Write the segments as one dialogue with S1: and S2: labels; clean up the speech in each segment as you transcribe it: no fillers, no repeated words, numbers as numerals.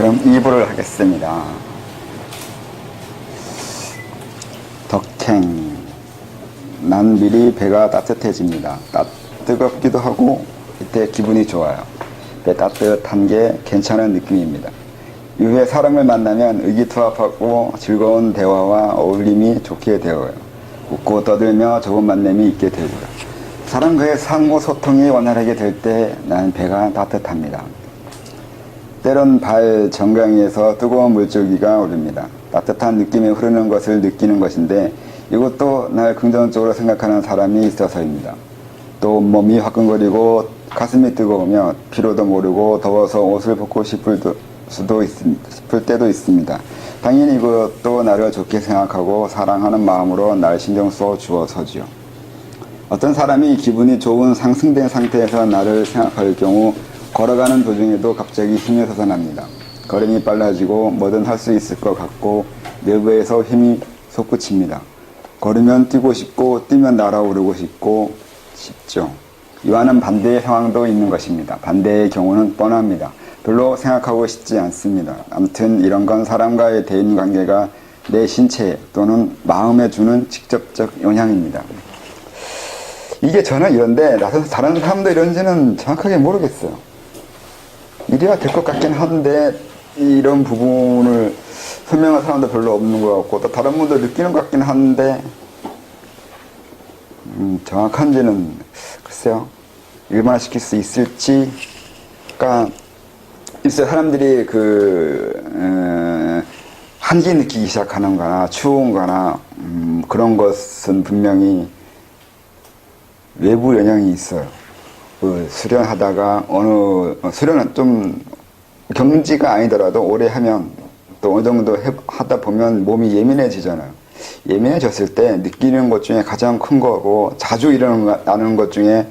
S1: 그럼 2부를 하겠습니다. 덕행. 난 미리 배가 따뜻해집니다. 뜨겁기도 하고 이때 기분이 좋아요. 배 따뜻한 게 괜찮은 느낌입니다. 이후에 사람을 만나면 의기투합하고 즐거운 대화와 어울림이 좋게 되어요. 웃고 떠들며 좋은 만남이 있게 되고요. 사람과의 상호 소통이 원활하게 될 때 나는 배가 따뜻합니다. 때론 발 정강이에서 뜨거운 물줄기가 오릅니다. 따뜻한 느낌이 흐르는 것을 느끼는 것인데 이것도 날 긍정적으로 생각하는 사람이 있어서입니다. 또 몸이 화끈거리고 가슴이 뜨거우며 피로도 모르고 더워서 옷을 벗고 싶을 때도 있습니다. 당연히 이것도 나를 좋게 생각하고 사랑하는 마음으로 날 신경 써 주어서지요. 어떤 사람이 기분이 좋은 상승된 상태에서 나를 생각할 경우 걸어가는 도중에도 갑자기 힘이 솟아납니다. 걸음이 빨라지고 뭐든 할 수 있을 것 같고 내부에서 힘이 솟구칩니다. 걸으면 뛰고 싶고 뛰면 날아오르고 싶죠. 이와는 반대의 상황도 있는 것입니다. 반대의 경우는 뻔합니다. 별로 생각하고 싶지 않습니다. 아무튼 이런 건 사람과의 대인관계가 내 신체 또는 마음에 주는 직접적 영향입니다. 이게 저는 이런데 다른 사람도 이런지는 정확하게 모르겠어요. 이래야 될 것 같긴 한데 이런 부분을 설명할 사람도 별로 없는 것 같고 또 다른 분도 느끼는 것 같긴 한데 정확한지는 글쎄요. 일반화시킬 수 있을지가 있어요. 사람들이 한기 느끼기 시작하는 거나 추운 거나 그런 것은 분명히 외부 영향이 있어요. 수련하다가 수련은 좀 경지가 아니더라도 오래 하면 또 어느 정도 하다 보면 몸이 예민해지잖아요. 예민해졌을 때 느끼는 것 중에 가장 큰 거고 자주 일어나는 것 중에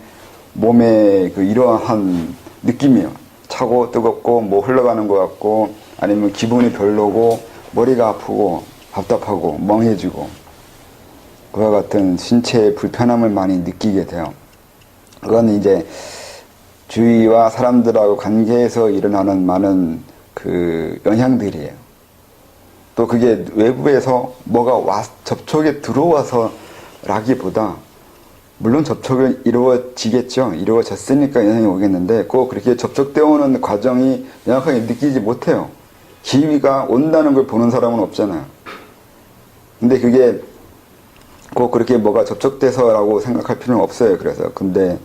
S1: 몸에 이러한 느낌이에요. 차고 뜨겁고 뭐 흘러가는 것 같고 아니면 기분이 별로고 머리가 아프고 답답하고 멍해지고 그와 같은 신체의 불편함을 많이 느끼게 돼요. 그건 이제 주위와 사람들하고 관계에서 일어나는 많은 영향들이에요. 또 그게 외부에서 뭐가 접촉에 들어와서 라기보다 물론 접촉이 이루어지겠죠. 이루어졌으니까 영향이 오겠는데 꼭 그렇게 접촉되어 오는 과정이 명확하게 느끼지 못해요. 기위가 온다는 걸 보는 사람은 없잖아요. 근데 그게 꼭 그렇게 뭐가 접촉돼서라고 생각할 필요는 없어요. 그래서 근데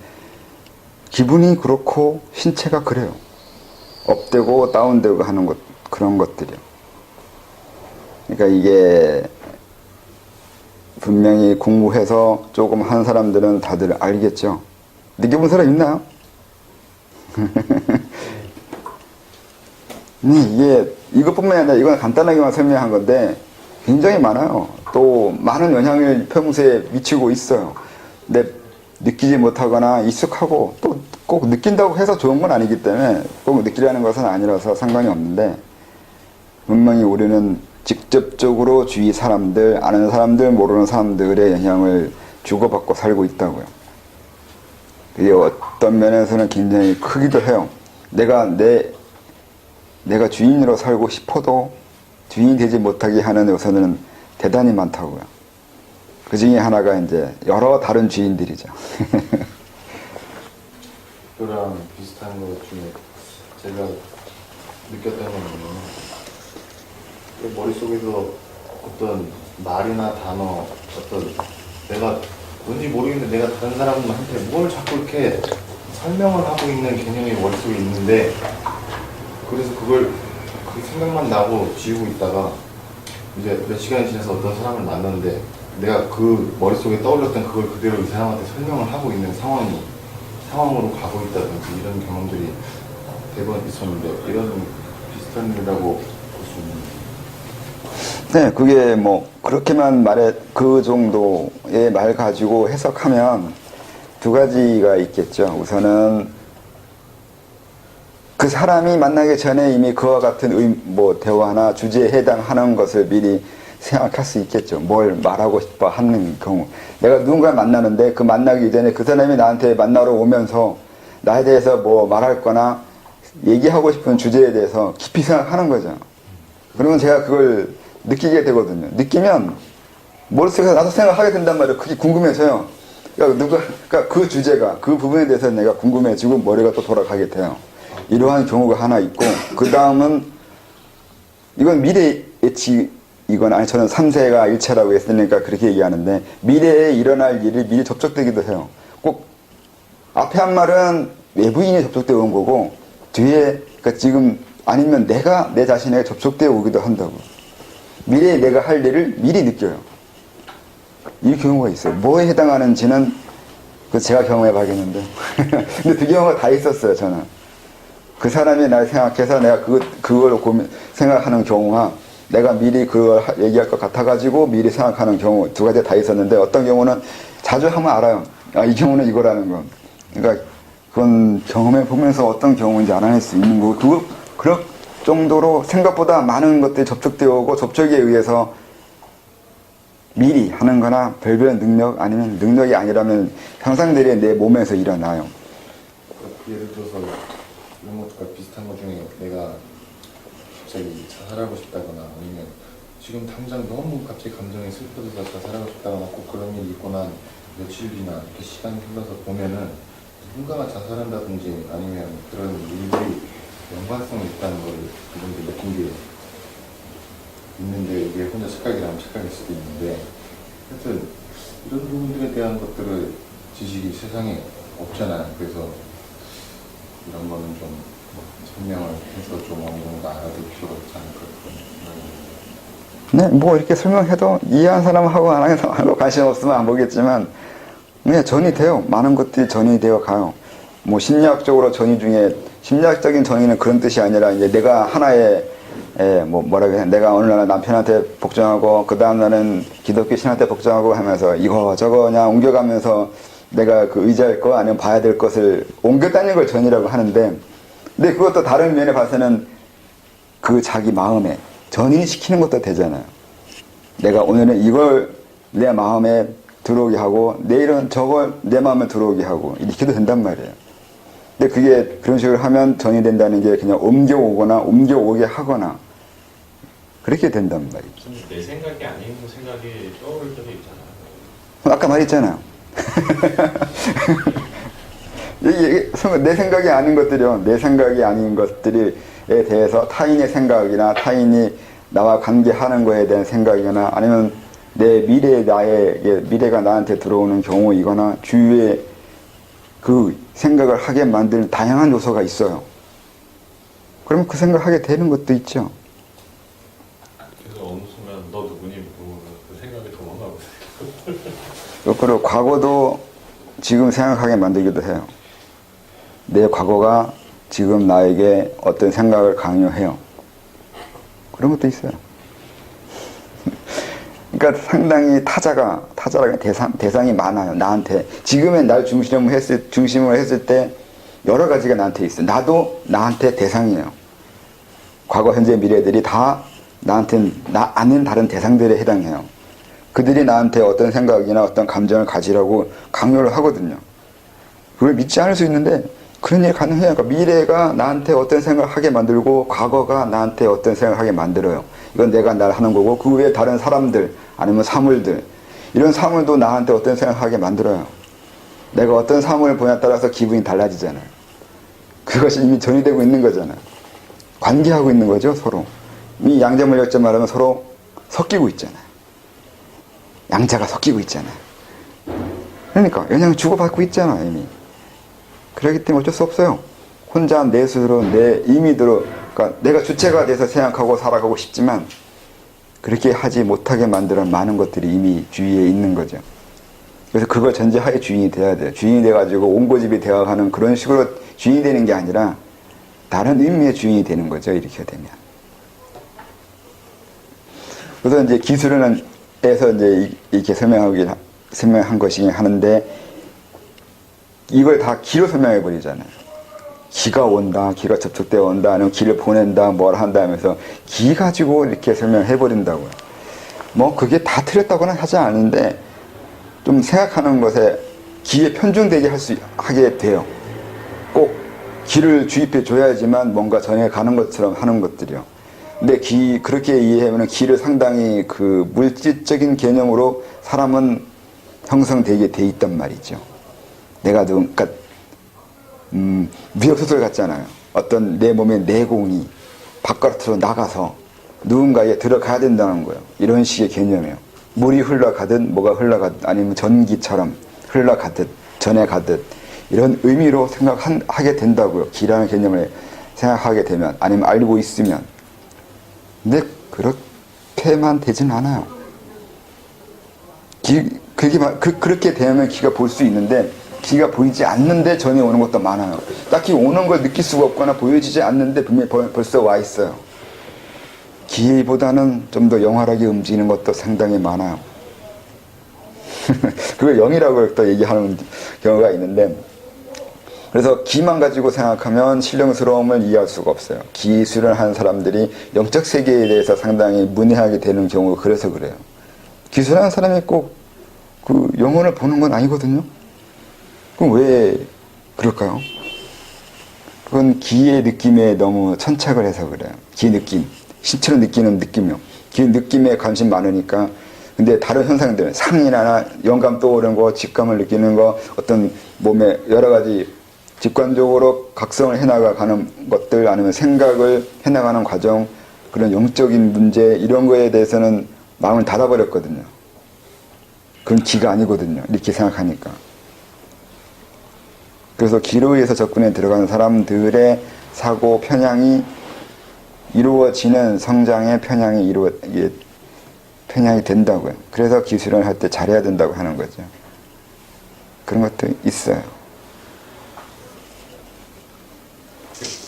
S1: 기분이 그렇고 신체가 그래요. 업되고 다운되고 하는 그런 것들이요. 그러니까 이게 분명히 공부해서 조금 한 사람들은 다들 알겠죠. 느껴본 사람 있나요? 이것뿐만이 아니라 이건 간단하게만 설명한 건데 굉장히 많아요. 또 많은 영향을 평소에 미치고 있어요. 근데 느끼지 못하거나 익숙하고 또 꼭 느낀다고 해서 좋은 건 아니기 때문에 꼭 느끼려는 것은 아니라서 상관이 없는데 분명히 우리는 직접적으로 주위 사람들, 아는 사람들, 모르는 사람들의 영향을 주고받고 살고 있다고요. 그게 어떤 면에서는 굉장히 크기도 해요. 내가 주인으로 살고 싶어도 주인이 되지 못하게 하는 요소는 대단히 많다고요. 그 중에 하나가 이제 여러 다른 주인들이죠.
S2: 그거랑 비슷한 것 중에 제가 느꼈던 건 머릿속에서 어떤 말이나 단어, 내가 뭔지 모르겠는데 내가 다른 사람한테 뭘 자꾸 이렇게 설명을 하고 있는 개념이 머릿속에 있는데 그래서 그 생각만 나고 지우고 있다가 이제 몇 시간이 지나서 어떤 사람을 만났는데 내가 그 머릿속에 떠올렸던 그걸 그대로 이 사람한테 설명을 하고 있는 상황으로 가고 있다든지 이런 경험들이 대번 있었는데 이런 비슷한 일이라고 볼 수 있는.
S1: 네, 그게 뭐 그렇게만 그 정도의 말 가지고 해석하면 두 가지가 있겠죠. 우선은 그 사람이 만나기 전에 이미 그와 같은 대화나 주제에 해당하는 것을 미리 생각할 수 있겠죠. 뭘 말하고 싶어 하는 경우. 내가 누군가를 만나는데 그 만나기 전에 그 사람이 나한테 만나러 오면서 나에 대해서 뭐 말할 거나 얘기하고 싶은 주제에 대해서 깊이 생각하는 거죠. 그러면 제가 그걸 느끼게 되거든요. 느끼면 머릿속에서 나도 생각하게 된단 말이에요. 그게 궁금해져요. 그러니까 그 주제가, 그 부분에 대해서 내가 궁금해지고 머리가 또 돌아가게 돼요. 이러한 경우가 하나 있고, 그 다음은, 이건 미래 예측이건, 아니, 저는 3세가 일체라고 했으니까 그렇게 얘기하는데, 미래에 일어날 일이 미리 접촉되기도 해요. 꼭, 앞에 한 말은 외부인이 접촉되어 온 거고, 뒤에, 그러니까 지금, 아니면 내가 내 자신에게 접촉되어 오기도 한다고. 미래에 내가 할 일을 미리 느껴요. 이 경우가 있어요. 뭐에 해당하는지는 그 제가 경험해 봐야겠는데. 근데 그 경우가 다 있었어요, 저는. 그 사람이 날 생각해서 내가 그걸 생각하는 경우가 내가 미리 그걸 얘기할 것 같아가지고 미리 생각하는 경우 두 가지 다 있었는데 어떤 경우는 자주 하면 알아요. 아, 이 경우는 이거라는 거. 그러니까 그건 경험해 보면서 어떤 경우인지 알아낼 수 있는 거고, 그럴 정도로 생각보다 많은 것들이 접촉되어 오고 접촉에 의해서 미리 하는 거나 별별 능력 아니면 능력이 아니라면 현상들이 내 몸에서 일어나요.
S2: 예를 들어서 이런 것과 비슷한 것 중에 내가 갑자기 자살하고 싶다거나 아니면 지금 당장 너무 갑자기 감정이 슬퍼져서 자살하고 싶다거나 꼭 그런 일이 있고 난 며칠 뒤나 이렇게 시간이 흘러서 보면은 누군가가 자살한다든지 아니면 그런 일들이 연관성이 있다는 걸 그분들 느낀 게 있는데 이게 혼자 착각이라면 착각일 수도 있는데 하여튼 이런 부분들에 대한 것들을 지식이 세상에 없잖아요. 그래서 이런 거는 좀 설명을 해서 좀 어느 정도 알아둘 필요가 있지 않을까.
S1: 네, 뭐 이렇게 설명해도 이해한 사람하고 안 하는 사람하고 관심 없으면 안 보겠지만 그냥 전이 돼요. 많은 것들이 전이 되어 가요. 뭐 심리학적으로 전이 중에 심리학적인 전이는 그런 뜻이 아니라 이제 내가 하나의 뭐라 그래, 내가 어느 날 남편한테 복종하고 그 다음 날은 기독교 신한테 복종하고 하면서 이거 저거 그냥 옮겨가면서 내가 그 의지할 거 아니면 봐야 될 것을 옮겨 다니는 걸 전이라고 하는데, 근데 그것도 다른 면에 봐서는 그 자기 마음에 전이시키는 것도 되잖아요. 내가 오늘은 이걸 내 마음에 들어오게 하고 내일은 저걸 내 마음에 들어오게 하고 이렇게도 된단 말이에요. 근데 그게 그런 식으로 하면 전이 된다는 게 그냥 옮겨오거나 옮겨오게 하거나 그렇게 된단 말이죠.
S3: 내 생각이 아닌 생각이 떠오를 때도 있잖아요.
S1: 아까 말했잖아요. 내 생각이 아닌 것들이요. 내 생각이 아닌 것들에 대해서 타인의 생각이나 타인이 나와 관계하는 거에 대한 생각이거나 아니면 내 미래가 나한테 들어오는 경우이거나 주위에 그 생각을 하게 만드는 다양한 요소가 있어요. 그러면 그 생각을 하게 되는 것도 있죠.
S3: 그래서 어느 순간 너 누구니 물어보면 그 생각이 도망가고
S1: 그리고 과거도 지금 생각하게 만들기도 해요. 내 과거가 지금 나에게 어떤 생각을 강요해요. 그런 것도 있어요. 그러니까 상당히 타자가 대상이 많아요. 나한테 지금의 날 중심으로 했을 때 여러 가지가 나한테 있어요. 나도 나한테 대상이에요. 과거, 현재, 미래들이 다 나한테 나 아닌 다른 대상들에 해당해요. 그들이 나한테 어떤 생각이나 어떤 감정을 가지라고 강요를 하거든요. 그걸 믿지 않을 수 있는데 그런 일이 가능해요. 그러니까 미래가 나한테 어떤 생각을 하게 만들고 과거가 나한테 어떤 생각을 하게 만들어요. 이건 내가 날 하는 거고 그 외에 다른 사람들 아니면 사물들 이런 사물도 나한테 어떤 생각을 하게 만들어요. 내가 어떤 사물을 보냐에 따라서 기분이 달라지잖아요. 그것이 이미 전이되고 있는 거잖아요. 관계하고 있는 거죠, 서로. 이 양자물력적 말하면 서로 섞이고 있잖아요. 양자가 섞이고 있잖아요. 그러니까 영향을 주고받고 있잖아요, 이미. 그렇기 때문에 어쩔 수 없어요. 혼자 내 스스로 내 임의대로 그러니까 내가 주체가 돼서 생각하고 살아가고 싶지만 그렇게 하지 못하게 만드는 많은 것들이 이미 주위에 있는 거죠. 그래서 그걸 전제하에 주인이 돼야 돼요. 주인이 돼가지고 온고집이 되어가는 그런 식으로 주인이 되는 게 아니라 다른 의미의 주인이 되는 거죠. 이렇게 되면. 그래서 이제 기술은 에서 이제 이렇게 설명한 것이긴 하는데 이걸 다 기로 설명해 버리잖아요. 기가 온다, 기가 접촉되어 온다, 아니면 기를 보낸다, 뭘 한다 하면서 기 가지고 이렇게 설명해 버린다고요. 뭐 그게 다 틀렸다고는 하지 않은데 좀 생각하는 것에 기에 편중되게 하게 돼요. 꼭 기를 주입해 줘야지만 뭔가 전해 가는 것처럼 하는 것들이요. 근데 그렇게 이해하면 기를 상당히 그 물질적인 개념으로 사람은 형성되게 돼 있단 말이죠. 내가 그러니까 무역소설 같잖아요. 어떤 내 몸의 내공이 바깥으로 나가서 누군가에 들어가야 된다는 거예요. 이런 식의 개념이에요. 물이 흘러가듯 뭐가 흘러가듯 아니면 전기처럼 흘러가듯 전해가듯 이런 의미로 생각하게 된다고요. 기라는 개념을 생각하게 되면 아니면 알고 있으면. 근데 그렇게만 되진 않아요. 그렇게 되면 기가 볼 수 있는데 기가 보이지 않는데 전해 오는 것도 많아요. 딱히 오는 걸 느낄 수가 없거나 보여지지 않는데 분명히 벌써 와 있어요. 기보다는 좀 더 영활하게 움직이는 것도 상당히 많아요. 그걸 영이라고 또 얘기하는 경우가 있는데, 그래서 기만 가지고 생각하면 신령스러움을 이해할 수가 없어요. 기 수련하는 사람들이 영적 세계에 대해서 상당히 문외하게 되는 경우가 그래서 그래요. 기 수련하는 사람이 꼭 그 영혼을 보는 건 아니거든요. 그럼 왜 그럴까요? 그건 기의 느낌에 너무 천착을 해서 그래요. 기 느낌. 신체로 느끼는 느낌이요. 기 느낌에 관심 많으니까. 근데 다른 현상들, 상이나 영감 떠오르는 거, 직감을 느끼는 거, 어떤 몸에 여러 가지 직관적으로 각성을 해나가는 것들, 아니면 생각을 해나가는 과정, 그런 영적인 문제, 이런 거에 대해서는 마음을 닫아버렸거든요. 그건 기가 아니거든요. 이렇게 생각하니까. 그래서 기로 의해서 접근에 들어가는 사람들의 사고 편향이 이루어지는 성장의 편향이 편향이 된다고요. 그래서 기술을 할 때 잘해야 된다고 하는 거죠. 그런 것도 있어요.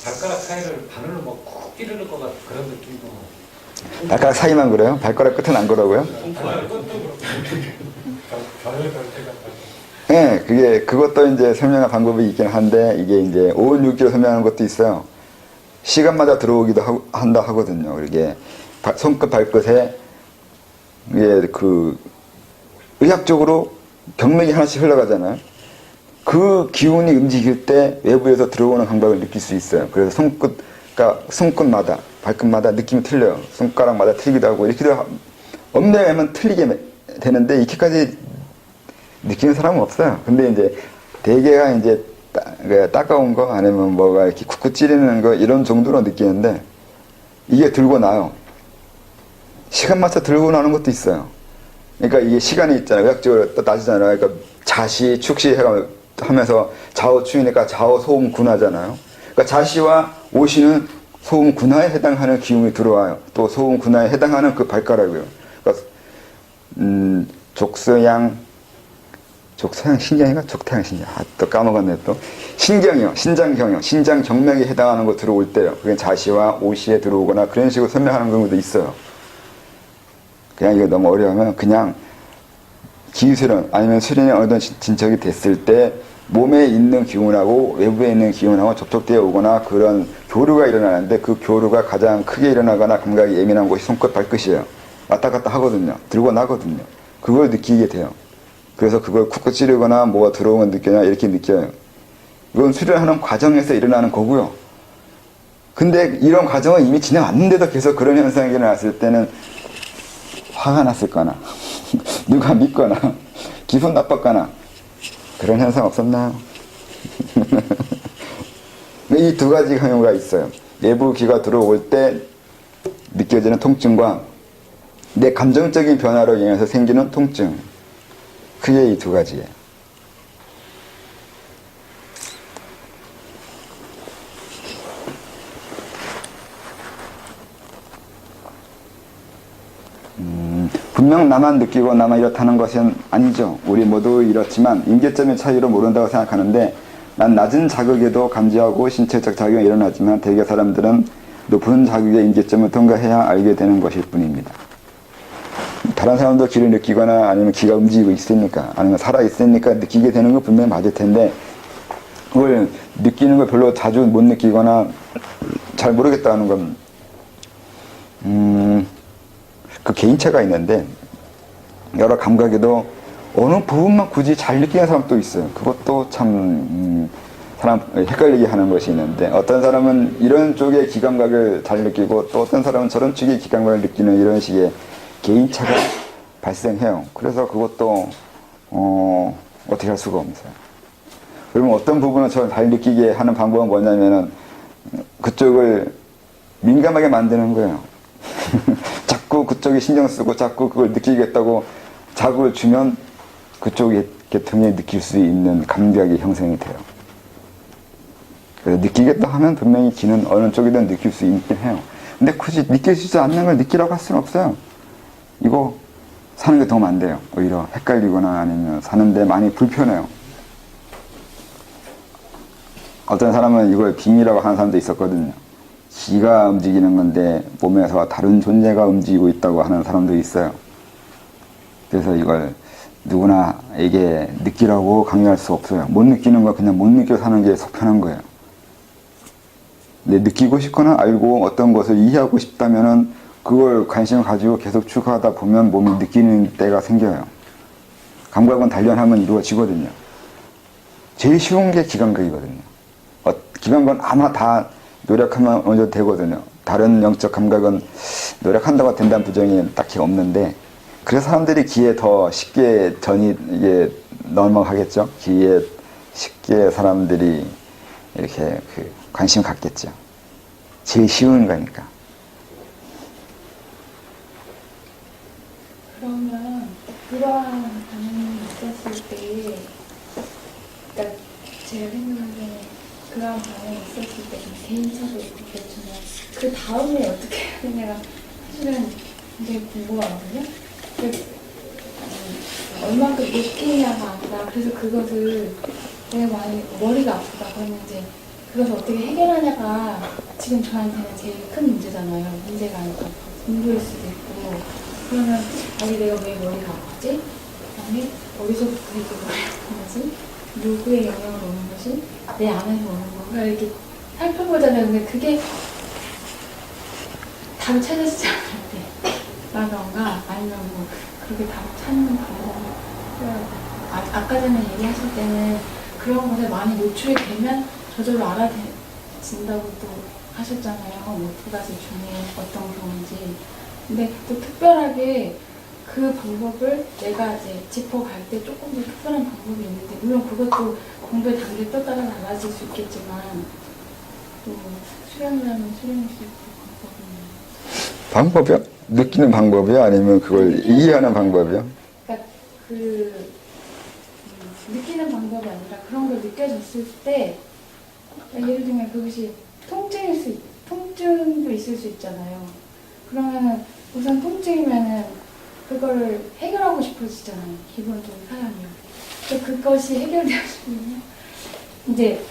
S4: 발가락 사이를 바늘로 막 찌르는 것 같은 그런 느낌도.
S1: 발가락 사이만 그래요? 발가락 끝은 안 그러고요? 네, 그것도 이제 설명할 방법이 있긴 한데, 이게 이제 5월 6기로 설명하는 것도 있어요. 시간마다 들어오기도 한다 하거든요. 이게 손끝 발끝에 이게 의학적으로 경맥이 하나씩 흘러가잖아요. 그 기운이 움직일 때 외부에서 들어오는 감각을 느낄 수 있어요. 그래서 손끝마다 발끝마다 느낌이 틀려요. 손가락마다 틀리기도 하고 이렇게도 엄밀하면 틀리게 되는데 이렇게까지 느끼는 사람은 없어요. 근데 이제 대개가 이제 따가운 거 아니면 뭐가 이렇게 쿡쿡 찌르는 거 이런 정도로 느끼는데 이게 들고 나요. 시간 맞춰 들고 나는 것도 있어요. 그러니까 이게 시간이 있잖아요. 의학적으로 따지잖아요. 그러니까 자시, 축시 하면서 좌우 추이니까 좌우 소음 군하잖아요. 그러니까 자시와 오시는 소음 군하에 해당하는 기운이 들어와요. 또 소음 군하에 해당하는 그 발가락이에요. 그러니까 족서양 신장인가? 족태양 신장. 또 까먹었네, 또. 신경이요. 신장경이요. 신장 경맥에 해당하는 거 들어올 때요. 그게 자시와 오시에 들어오거나 그런 식으로 설명하는 경우도 있어요. 그냥 이거 너무 어려우면 그냥 기수련 아니면 수련이 어느 정도 진척이 됐을 때 몸에 있는 기운하고 외부에 있는 기운하고 접촉되어 오거나 그런 교류가 일어나는데 그 교류가 가장 크게 일어나거나 감각이 예민한 곳이 손끝 발끝이에요. 왔다 갔다 하거든요. 들고 나거든요. 그걸 느끼게 돼요. 그래서 그걸 쿡쿡 찌르거나 뭐가 들어오면 느끼냐 이렇게 느껴요. 이건 수련하는 과정에서 일어나는 거고요. 근데 이런 과정은 이미 지나왔는데도 계속 그런 현상이 일어났을 때는 화가 났을거나 누가 믿거나 기분 나빴거나 그런 현상 없었나요? 이 두 가지 경우가 있어요. 내부 기가 들어올 때 느껴지는 통증과 내 감정적인 변화로 인해서 생기는 통증. 그게 이 두 가지예요. 분명 나만 느끼고 나만 이렇다는 것은 아니죠. 우리 모두 이렇지만 임계점의 차이로 모른다고 생각하는데 난 낮은 자극에도 감지하고 신체적 작용이 일어나지만 대개 사람들은 높은 자극의 임계점을 통과해야 알게 되는 것일 뿐입니다. 다른 사람도 기를 느끼거나 아니면 기가 움직이고 있으니까 아니면 살아있으니까 느끼게 되는 건 분명히 맞을 텐데 그걸 느끼는 걸 별로 자주 못 느끼거나 잘 모르겠다는 건 그 개인차가 있는데 여러 감각에도 어느 부분만 굳이 잘 느끼는 사람도 있어요. 그것도 참 사람 헷갈리게 하는 것이 있는데 어떤 사람은 이런 쪽의 기감각을 잘 느끼고 또 어떤 사람은 저런 쪽의 기감각을 느끼는 이런 식의 개인차가 발생해요. 그래서 그것도 어떻게 할 수가 없어요. 그러면 어떤 부분을 저 잘 느끼게 하는 방법은 뭐냐면은 그쪽을 민감하게 만드는 거예요. 자꾸 그쪽에 신경 쓰고 자꾸 그걸 느끼겠다고 자극을 주면 그쪽의 계통에 느낄 수 있는 감각이 형성이 돼요. 그래서 느끼겠다 하면 분명히 기는 어느 쪽이든 느낄 수 있긴 해요. 근데 굳이 느끼지 않는 걸 느끼라고 할 수는 없어요. 이거 사는 게 도움 안 돼요. 오히려 헷갈리거나 아니면 사는데 많이 불편해요. 어떤 사람은 이걸 빙이라고 하는 사람도 있었거든요. 기가 움직이는 건데 몸에서 다른 존재가 움직이고 있다고 하는 사람도 있어요. 그래서 이걸 누구나에게 느끼라고 강요할 수 없어요. 못 느끼는 거 그냥 못 느껴 사는 게 속편한 거예요. 근데 느끼고 싶거나 알고 어떤 것을 이해하고 싶다면은 그걸 관심을 가지고 계속 추구하다 보면 몸이 느끼는 때가 생겨요. 감각은 단련하면 이루어지거든요. 제일 쉬운 게 기감각이거든요. 기감각은 아마 다 노력하면 어느 정도 되거든요. 다른 영적 감각은 노력한다고 된다는 부정이 딱히 없는데 그래서 사람들이 기에 더 쉽게 이게 넘어가겠죠. 기에 쉽게 사람들이 이렇게 관심 갖겠죠. 제일 쉬운 거니까.
S5: 그러면 그러한 반응이 있었을 때, 그러니까 제가 생각하기에는 그러한 반응이 있었을 때 개인차도 있고 그렇지만 그 다음에 어떻게 해야 되냐가 사실은 굉장히 궁금하거든요. 얼만큼 느끼냐가 아니라 그래서 그것을 내가 많이 머리가 아프다 그러면 이제 그것을 어떻게 해결하냐가 지금 저한테는 제일 큰 문제잖아요. 문제가 아니고 공부일 수도 있고 그러면 아니 내가 왜 머리가 아프지? 아니 어디서부터 이게 머리가 아프지? 누구의 영향으로 오는 것이 내 안에서 오는 건가 이렇게 살펴보잖아요. 근데 그게 답을 찾아지지 않을 때 라던가 아니면 뭐 그렇게 답을 찾는 방법 아까 전에 얘기하실 때는 그런 것에 많이 노출이 되면 저절로 알아진다고 또 하셨잖아요. 뭐 두 가지 중에 어떤 경우인지. 근데 또 특별하게 그 방법을 내가 이제 짚어갈 때 조금 더 특별한 방법이 있는데 물론 그것도 공부의 단계에 또 따라 달라질 수 있겠지만 또 수련이라면 수련일 수 있고
S1: 방법이요? 느끼는 방법이요? 아니면 그걸 이해하는 방법이요?
S5: 그러니까 느끼는 방법이 아니라 그런 걸 느껴졌을 때 예를 들면 그것이 통증도 있을 수 있잖아요. 그러면은 우선 통증이면은 그거를 해결하고 싶어지잖아요. 기본적인 사람이요. 그것이 해결되었으면 이제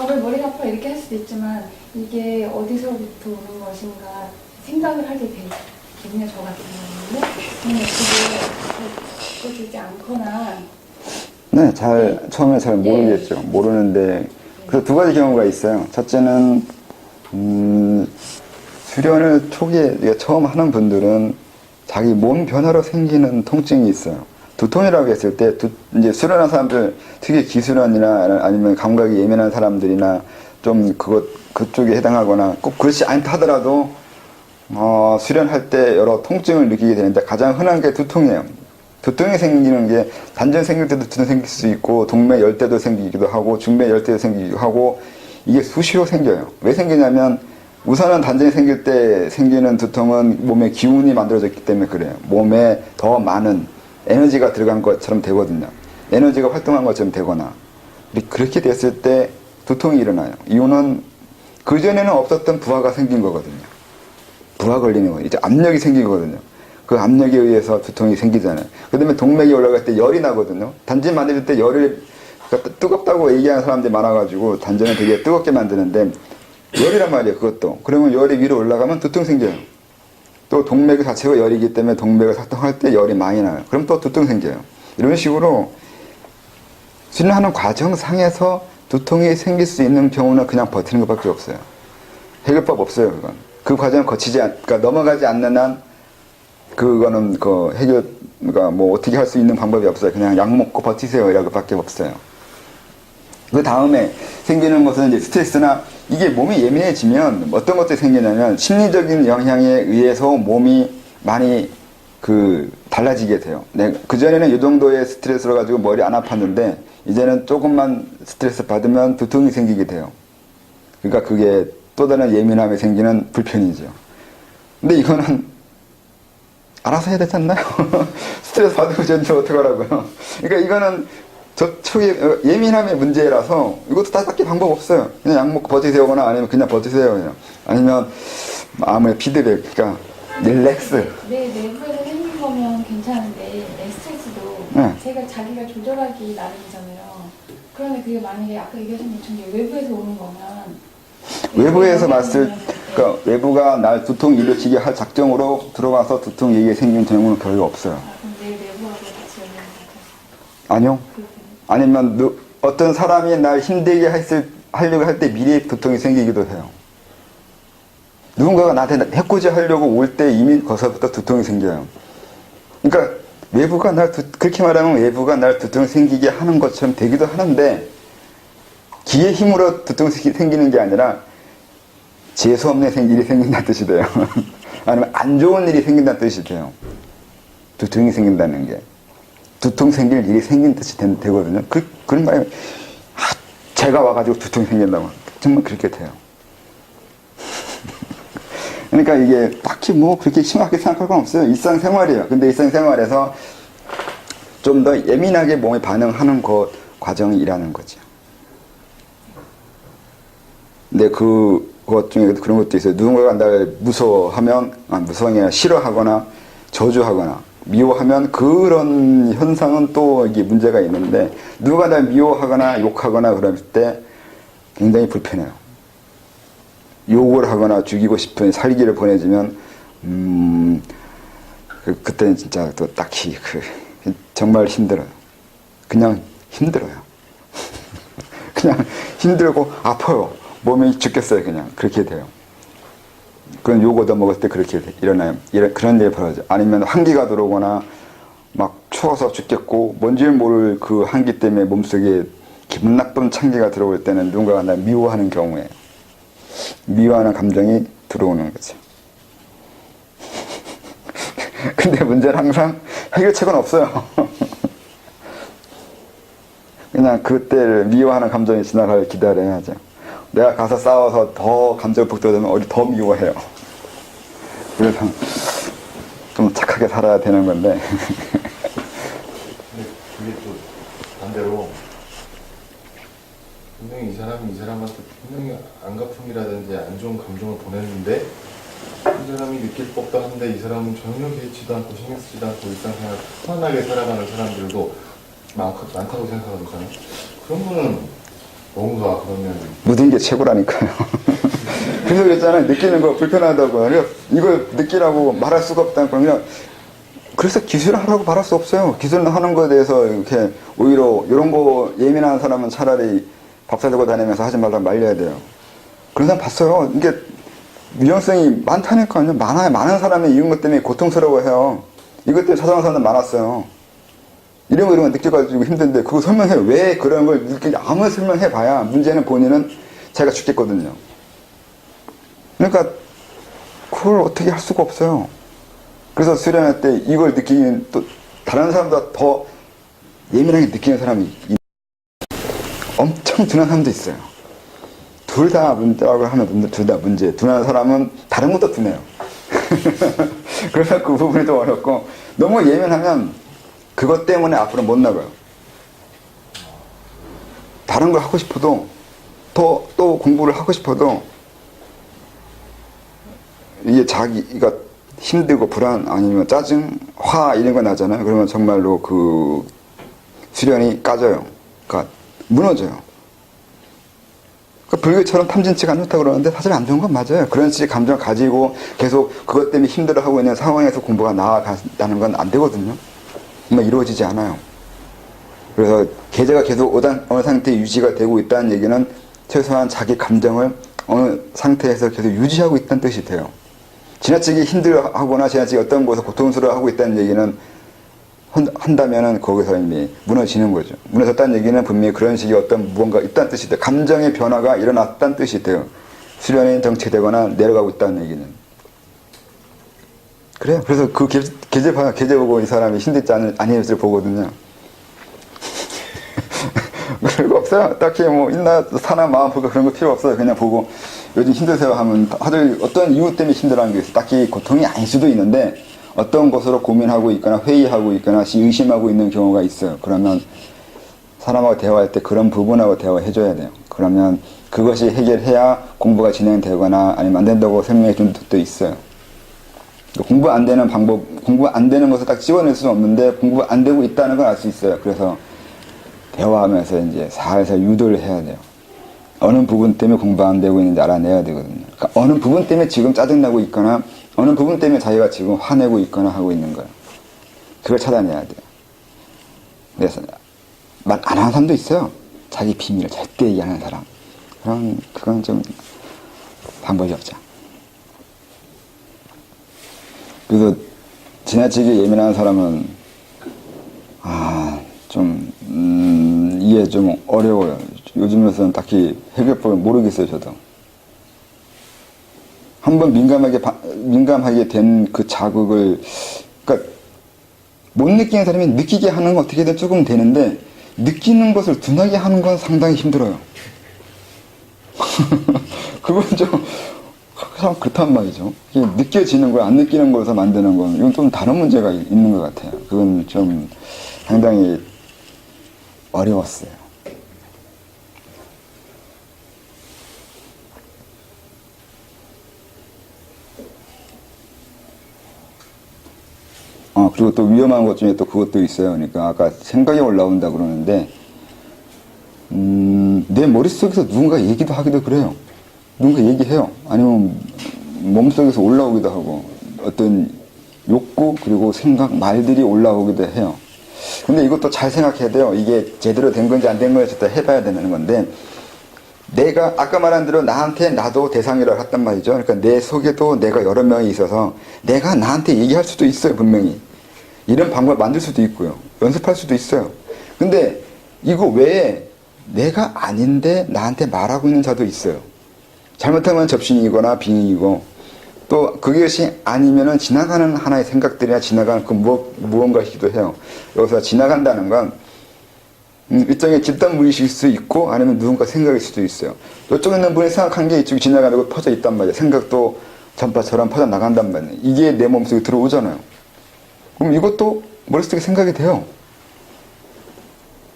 S5: 왜 머리가 아파 이렇게 할 수도 있지만 이게 어디서부터 오는 것인가 생각을 하게 되겠네요. 저 같은 경우는. 근데 그게 되지 않거나
S1: 네, 처음에 잘 모르겠죠. 모르는데, 그래서 두 가지 경우가 있어요. 첫째는, 수련을 초기에, 처음 하는 분들은 자기 몸 변화로 생기는 통증이 있어요. 두통이라고 했을 때, 이제 수련한 사람들, 특히 기수련이나 아니면 감각이 예민한 사람들이나 좀 그쪽에 해당하거나 꼭 그렇지 않다 하더라도, 수련할 때 여러 통증을 느끼게 되는데 가장 흔한 게 두통이에요. 두통이 생기는 게 단전 생길 때도 두통 생길 수 있고 동맥 열 때도 생기기도 하고 중맥 열 때도 생기기도 하고 이게 수시로 생겨요. 왜 생기냐면 우선은 단전이 생길 때 생기는 두통은 몸에 기운이 만들어졌기 때문에 그래요. 몸에 더 많은 에너지가 들어간 것처럼 되거든요. 에너지가 활동한 것처럼 되거나 그렇게 됐을 때 두통이 일어나요. 이유는 그전에는 없었던 부하가 생긴 거거든요. 부하 걸리는 거예요. 이제 압력이 생기거든요. 그 압력에 의해서 두통이 생기잖아요. 그 다음에 동맥이 올라갈 때 열이 나거든요. 단전 만들 때 열을 뜨겁다고 얘기하는 사람들이 많아가지고 단전을 되게 뜨겁게 만드는데 열이란 말이에요. 그것도. 그러면 열이 위로 올라가면 두통 생겨요. 또 동맥 자체가 열이기 때문에 동맥을 작동할 때 열이 많이 나요. 그럼 또 두통 생겨요. 이런 식으로 수련하는 과정상에서 두통이 생길 수 있는 경우는 그냥 버티는 것밖에 없어요. 해결법 없어요. 그건. 그 과정을 그러니까 넘어가지 않는 한 그거는 그러니까 뭐 어떻게 할 수 있는 방법이 없어요. 그냥 약 먹고 버티세요. 이라고밖에 없어요. 그 다음에 생기는 것은 이제 스트레스나 이게 몸이 예민해지면 어떤 것들이 생기냐면 심리적인 영향에 의해서 몸이 많이 달라지게 돼요. 그전에는 이 정도의 스트레스를 가지고 머리 안 아팠는데 이제는 조금만 스트레스 받으면 두통이 생기게 돼요. 그러니까 그게 또 다른 예민함이 생기는 불편이죠. 근데 이거는 알아서 해야 되지 않나요? 스트레스 받으면 저한테 어떡하라고요? 그러니까 이거는 저축의 예민함의 문제라서 이것도 딱히 방법 없어요. 그냥 약 먹고 버티세요거나 아니면 그냥 버티세요. 그냥. 아니면 마음의 피드백, 그러니까 릴렉스.
S5: 내 내부에서 생긴 거면 괜찮은데 내 스트레스도
S1: 네.
S5: 자기가 조절하기 나름이잖아요. 그러면 그게 만약에 아까 얘기하신 것처럼 외부에서 오는 거면
S1: 외부에서 그러니까 외부가 날 두통 일으키게 할 작정으로 들어가서 두통 얘기가 생기는 경우는 별로 없어요.
S5: 그럼 내 내부하고 같이 연결이 될까요?
S1: 아니요. 아니면 어떤 사람이 날 힘들게 하려고 할 때 미리 두통이 생기기도 해요. 누군가가 나한테 해코지 하려고 올 때 이미 거기서부터 두통이 생겨요. 그러니까 외부가 그렇게 말하면 외부가 날 두통이 생기게 하는 것처럼 되기도 하는데 기의 힘으로 두통이 생기는 게 아니라 재수 없는 일이 생긴다는 뜻이 돼요. 아니면 안 좋은 일이 생긴다는 뜻이 돼요. 두통이 생긴다는 게. 두통 생길 일이 생긴 뜻이 되거든요. 그런 말이 제가 와가지고 두통이 생긴다고. 정말 그렇게 돼요. 그러니까 이게 딱히 그렇게 심하게 생각할 건 없어요. 일상생활이에요. 근데 일상생활에서 좀 더 예민하게 몸이 반응하는 과정이라는 거죠. 근데 그것 중에 그런 것도 있어요. 누군가가 날 무서워하면, 무서워하는 게 아니라 싫어하거나 저주하거나 미워하면 그런 현상은 또 이게 문제가 있는데 누가 날 미워하거나 욕하거나 그럴 때 굉장히 불편해요. 욕을 하거나 죽이고 싶은 살기를 보내주면 그때는 진짜 또 딱히 정말 힘들어요. 그냥 힘들어요. 그냥 힘들고 아파요. 몸이 죽겠어요. 그냥 그렇게 돼요. 그런 욕 얻어먹을 때 그렇게 일어나요. 그런 일이 벌어져요. 아니면 한기가 들어오거나 막 추워서 죽겠고 뭔지 모를 그 한기 때문에 몸속에 기분 나쁜 찬기가 들어올 때는 누군가가 날 미워하는 경우에 미워하는 감정이 들어오는 거죠. 근데 문제는 항상 해결책은 없어요. 그냥 그때를 미워하는 감정이 지나가길 기다려야죠. 내가 가서 싸워서 더 감정이 북돋으면 더 미워해요. 그래서 좀 착하게 살아야 되는 건데.
S2: 근데 그게 또 반대로 분명히 이 사람한테 분명히 안갚음이라든지 안 좋은 감정을 보냈는데 이 사람이 느낄 법도 한데 이 사람은 전혀 개의치도 않고 신경 쓰지도 않고 일상생활 편안하게 살아가는 사람들도 많다고 생각하거든요. 그런 거는 뭔가 그러면
S1: 모든 게 최고라니까요. 그래서 그랬잖아요. 느끼는 거 불편하다고. 이걸 느끼라고 말할 수가 없다는 거면 그래서 기술을 하라고 말할 수 없어요. 기술을 하는 거에 대해서 이렇게 오히려 이런 거 예민한 사람은 차라리 밥 사들고 다니면서 하지 말라고 말려야 돼요. 그런 사람 봤어요. 이게 위험성이 많다니까요. 많아요. 많은 사람이 이런 것 때문에 고통스러워해요. 이것 때문에 찾아오는 사람들 많았어요. 이런 거 느껴가지고 힘든데 그거 설명해. 왜 그런 걸 느끼지? 아무리 설명해봐야 문제는 본인은 자기가 죽겠거든요. 그러니까 그걸 어떻게 할 수가 없어요. 그래서 수련할 때 이걸 느끼는 또 다른 사람보다 더 예민하게 느끼는 사람이 엄청 둔한 사람도 있어요. 둘 다 문제라고 하면 둘 다 문제. 둔한 사람은 다른 것도 둔해요. 그래서 그 부분이 좀 어렵고 너무 예민하면 그것 때문에 앞으로 못 나가요. 다른 걸 하고 싶어도 또 공부를 하고 싶어도 이게 자기가 힘들고 불안 아니면 짜증, 화 이런 거 나잖아요. 그러면 정말로 그 수련이 까져요. 그러니까 무너져요. 그러니까 불교처럼 탐진치가 안 좋다고 그러는데 사실 안 좋은 건 맞아요. 그런 식의 감정을 가지고 계속 그것 때문에 힘들어하고 있는 상황에서 공부가 나아가는 건 안 되거든요. 정말 이루어지지 않아요. 그래서 계제가 계속 어느 상태에 유지가 되고 있다는 얘기는 최소한 자기 감정을 어느 상태에서 계속 유지하고 있다는 뜻이 돼요. 지나치게 힘들어하거나 지나치게 어떤 곳에서 고통스러워하고 있다는 얘기는 한다면은 거기서 이미 무너지는 거죠. 무너졌다는 얘기는 분명히 그런 식의 어떤 무언가 있다는 뜻이 돼요. 감정의 변화가 일어났다는 뜻이 돼요. 수련이 정체되거나 내려가고 있다는 얘기는. 그래요. 그래서 그 계제 보고 이 사람이 힘들지 아니었을 보거든요. 별거 없어요. 딱히 뭐 있나 사나 마음 보고 그런 거 필요 없어요. 그냥 보고 요즘 힘드세요 하면 다들 어떤 이유 때문에 힘들어하는 게 있어요. 딱히 고통이 아닐 수도 있는데 어떤 것으로 고민하고 있거나 회의하고 있거나 의심하고 있는 경우가 있어요. 그러면 사람하고 대화할 때 그런 부분하고 대화해줘야 돼요. 그러면 그것이 해결해야 공부가 진행되거나 아니면 안 된다고 설명해 준 것도 있어요. 공부 안 되는 방법, 공부 안 되는 것을 딱 집어낼 수는 없는데 공부 안 되고 있다는 걸 알 수 있어요. 그래서 대화하면서 이제 살살 유도를 해야 돼요. 어느 부분 때문에 공부 안 되고 있는지 알아내야 되거든요. 그러니까 어느 부분 때문에 지금 짜증나고 있거나 어느 부분 때문에 자기가 지금 화내고 있거나 하고 있는 거예요. 그걸 찾아내야 돼요. 그래서 말 안 하는 사람도 있어요. 자기 비밀을 절대 얘기 안 하는 사람. 그건 좀 방법이 없죠. 그래서 지나치게 예민한 사람은 이해 좀 어려워요. 요즘에서는 딱히 해결법을 모르겠어요, 저도. 한번 민감하게 된 그 자극을, 그러니까 못 느끼는 사람이 느끼게 하는 건 어떻게든 조금 되는데 느끼는 것을 둔하게 하는 건 상당히 힘들어요. 그건 참 그렇단 말이죠. 이게 느껴지는 거, 안 느끼는 거에서 만드는 건 이건 좀 다른 문제가 있는 것 같아요. 그건 좀 상당히 어려웠어요. 그리고 또 위험한 것 중에 또 그것도 있어요. 그러니까 아까 생각이 올라온다 그러는데, 내 머릿속에서 누군가 얘기도 하기도 그래요. 누군가 얘기해요. 아니면 몸속에서 올라오기도 하고, 어떤 욕구, 그리고 생각, 말들이 올라오기도 해요. 근데 이것도 잘 생각해야 돼요. 이게 제대로 된 건지 안 된 건지 또 해봐야 되는 건데, 내가 아까 말한 대로 나한테 나도 대상이라고 했단 말이죠. 그러니까 내 속에도 내가 여러 명이 있어서 내가 나한테 얘기할 수도 있어요, 분명히. 이런 방법을 만들 수도 있고요. 연습할 수도 있어요. 근데 이거 외에 내가 아닌데 나한테 말하고 있는 자도 있어요. 잘못하면 접신이거나 빙의이고, 또 그것이 아니면은 지나가는 하나의 생각들이나 지나가는 그 무언가이기도 해요. 여기서 지나간다는 건 일종의 집단 무의식일 수 있고 아니면 누군가 생각일 수도 있어요. 이쪽에 있는 분이 생각한 게 이쪽에 지나가고 퍼져 있단 말이에요. 생각도 전파처럼 퍼져 나간단 말이에요. 이게 내 몸속에 들어오잖아요. 그럼 이것도 머릿속에 생각이 돼요.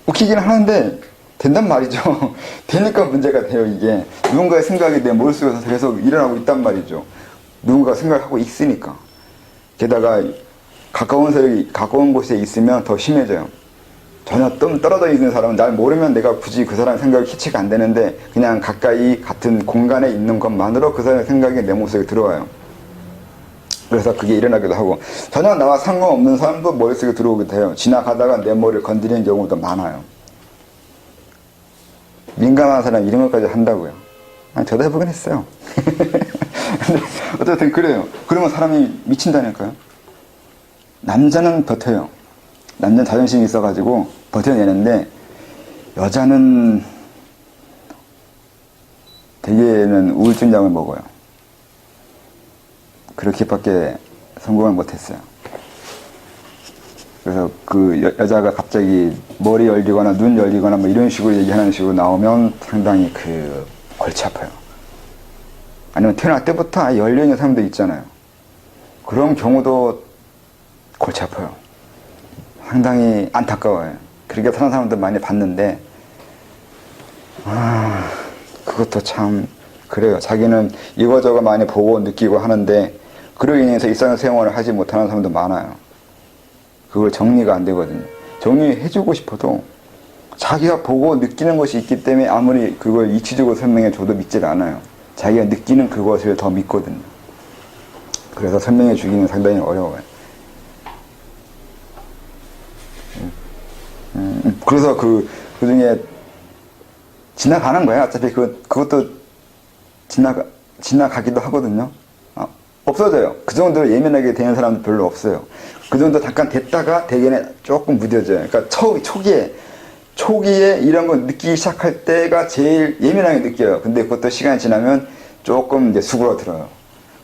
S1: 웃기긴 하는데 된단 말이죠. 되니까 문제가 돼요. 이게 누군가의 생각이 내 머릿속에서 계속 일어나고 있단 말이죠. 누군가가 생각을 하고 있으니까. 게다가 가까운 곳에 있으면 더 심해져요. 전혀 떨어져 있는 사람은 날 모르면 내가 굳이 그 사람 생각이 캐치가 안 되는데 그냥 가까이 같은 공간에 있는 것만으로 그 사람의 생각이 내 몸속에 들어와요. 그래서 그게 일어나기도 하고, 전혀 나와 상관없는 사람도 머릿속에 들어오기도 해요. 지나가다가 내 머리를 건드리는 경우도 많아요. 민감한 사람 이런 것까지 한다고요. 저도 해보긴 했어요. 근데 어쨌든 그래요. 그러면 사람이 미친다니까요. 남자는 버텨요. 남자는 자존심이 있어가지고 버텨내는데, 여자는 대개는 우울증약을 먹어요. 그렇게밖에 성공을 못했어요. 그래서 그 여자가 갑자기 머리 열리거나 눈 열리거나 뭐 이런 식으로 얘기하는 식으로 나오면 상당히 골치 아파요. 아니면 태어날 때부터 아예 열려있는 사람도 있잖아요. 그런 경우도 골치 아파요. 상당히 안타까워요. 그렇게 사는 사람도 많이 봤는데, 그것도 참 그래요. 자기는 이거저거 많이 보고 느끼고 하는데 그로 인해서 일상생활을 하지 못하는 사람도 많아요. 그걸 정리가 안 되거든요. 정리해주고 싶어도 자기가 보고 느끼는 것이 있기 때문에 아무리 그걸 이치적으로 설명해줘도 믿질 않아요. 자기가 느끼는 그것을 더 믿거든요. 그래서 설명해주기는 상당히 어려워요. 그래서 그 중에 지나가는 거야. 어차피 그것도 지나가기도 하거든요. 없어져요. 그 정도로 예민하게 되는 사람도 별로 없어요. 그 정도 잠깐 됐다가 대개는 조금 무뎌져요. 그러니까 초기에 이런 거 느끼기 시작할 때가 제일 예민하게 느껴요. 근데 그것도 시간이 지나면 조금 이제 수그러들어요.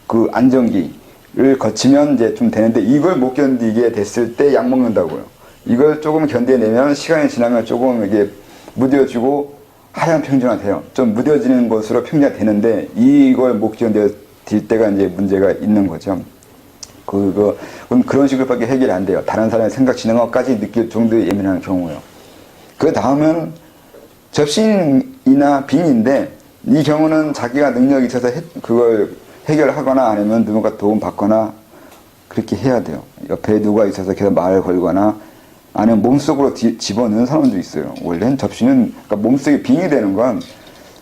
S1: 그 안정기를 거치면 이제 좀 되는데 이걸 못 견디게 됐을 때 약 먹는다고요. 이걸 조금 견뎌내면 시간이 지나면 조금 이게 무뎌지고 하향 평준화돼요. 좀 무뎌지는 것으로 평준화되는데 이걸 못 견뎌질 때가 이제 문제가 있는 거죠. 그럼 그런 식으로밖에 해결이 안 돼요. 다른 사람의 생각 진행까지 느낄 정도의 예민한 경우요. 그 다음은 접신이나 빙의인데 이 경우는 자기가 능력이 있어서 그걸 해결하거나 아니면 누군가 도움 받거나 그렇게 해야 돼요. 옆에 누가 있어서 계속 말을 걸거나 아니면 몸속으로 집어넣는 사람도 있어요. 원래는 접시는 그러니까 몸속에 빙의 되는 건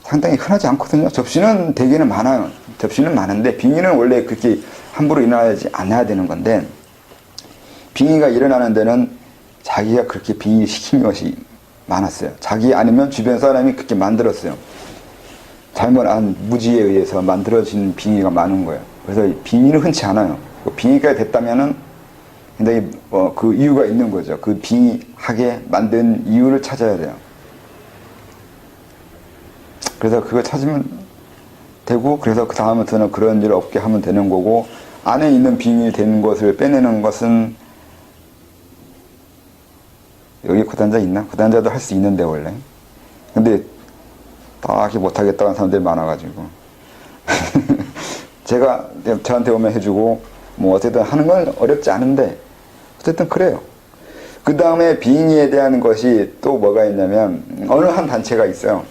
S1: 상당히 흔하지 않거든요. 접시는 대개는 많아요. 접시는 많은데 빙의는 원래 그렇게 함부로 일어나지 않아야 되는 건데 빙의가 일어나는 데는 자기가 그렇게 빙의시킨 것이 많았어요. 자기 아니면 주변 사람이 그렇게 만들었어요. 잘못한 무지에 의해서 만들어진 빙의가 많은 거예요. 그래서 빙의는 흔치 않아요. 빙의가 됐다면은 굉장히 그 이유가 있는 거죠. 그 빙의하게 만든 이유를 찾아야 돼요. 그래서 그걸 찾으면 되고 그래서 그 다음부터는 그런 일 없게 하면 되는 거고 안에 있는 빙의 된 것을 빼내는 것은 여기 고단자 있나? 고단자도 할 수 있는데 원래. 근데 딱히 못하겠다고 하는 사람들이 많아가지고 제가 저한테 오면 해주고 뭐 어쨌든 하는 건 어렵지 않은데 어쨌든 그래요. 그 다음에 빙의에 대한 것이 또 뭐가 있냐면 어느 한 단체가 있어요.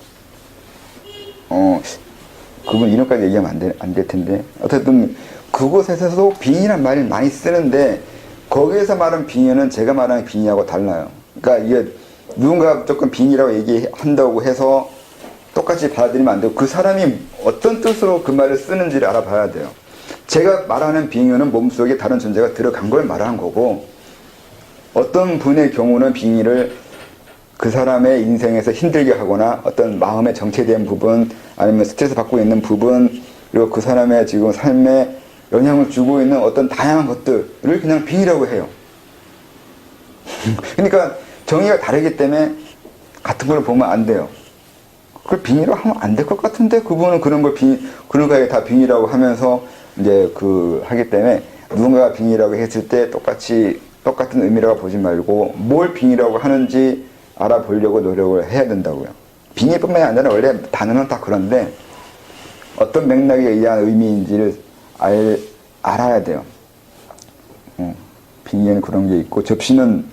S1: 그분 이름까지 얘기하면 안 될 텐데 어쨌든 그곳에서도 빙의란 말을 많이 쓰는데 거기에서 말하는 빙의는 제가 말하는 빙의하고 달라요. 그러니까 이게 누군가 무조건 빙의라고 얘기한다고 해서 똑같이 받아들이면 안 되고 그 사람이 어떤 뜻으로 그 말을 쓰는지를 알아봐야 돼요. 제가 말하는 빙의는 몸속에 다른 존재가 들어간 걸 말하는 거고 어떤 분의 경우는 빙의를 그 사람의 인생에서 힘들게 하거나 어떤 마음에 정체된 부분 아니면 스트레스 받고 있는 부분 그리고 그 사람의 지금 삶에 영향을 주고 있는 어떤 다양한 것들을 그냥 빙의라고 해요. 그러니까 정의가 다르기 때문에 같은 걸 보면 안 돼요. 그걸 빙의로 하면 안 될 것 같은데 그분은 그런 걸 그런 거에 다 빙의라고 하면서 이제 하기 때문에 누군가가 빙의라고 했을 때 똑같은 의미라고 보지 말고 뭘 빙의라고 하는지 알아보려고 노력을 해야 된다고요. 빙의뿐만이 아니라 원래 단어는 다 그런데 어떤 맥락에 의한 의미인지를 알아야 돼요. 빙의에는 그런 게 있고 접시는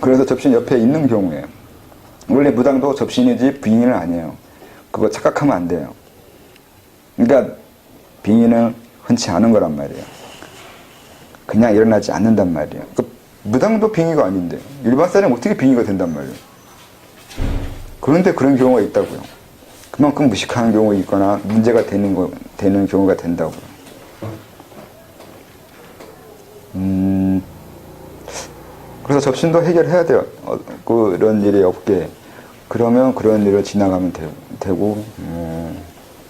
S1: 그래서 접시는 옆에 있는 경우에요. 원래 무당도 접신이지 빙의는 아니에요. 그거 착각하면 안 돼요. 그러니까 빙의는 흔치 않은 거란 말이에요. 그냥 일어나지 않는단 말이에요. 무당도 빙의가 아닌데 일반 사람이 어떻게 빙의가 된단 말이에요. 그런데 그런 경우가 있다고요. 그만큼 무식한 경우가 있거나 문제가 되는 경우가 된다고요. 그래서 접신도 해결해야 돼요. 그런 일이 없게. 그러면 그런 일을 지나가면 되고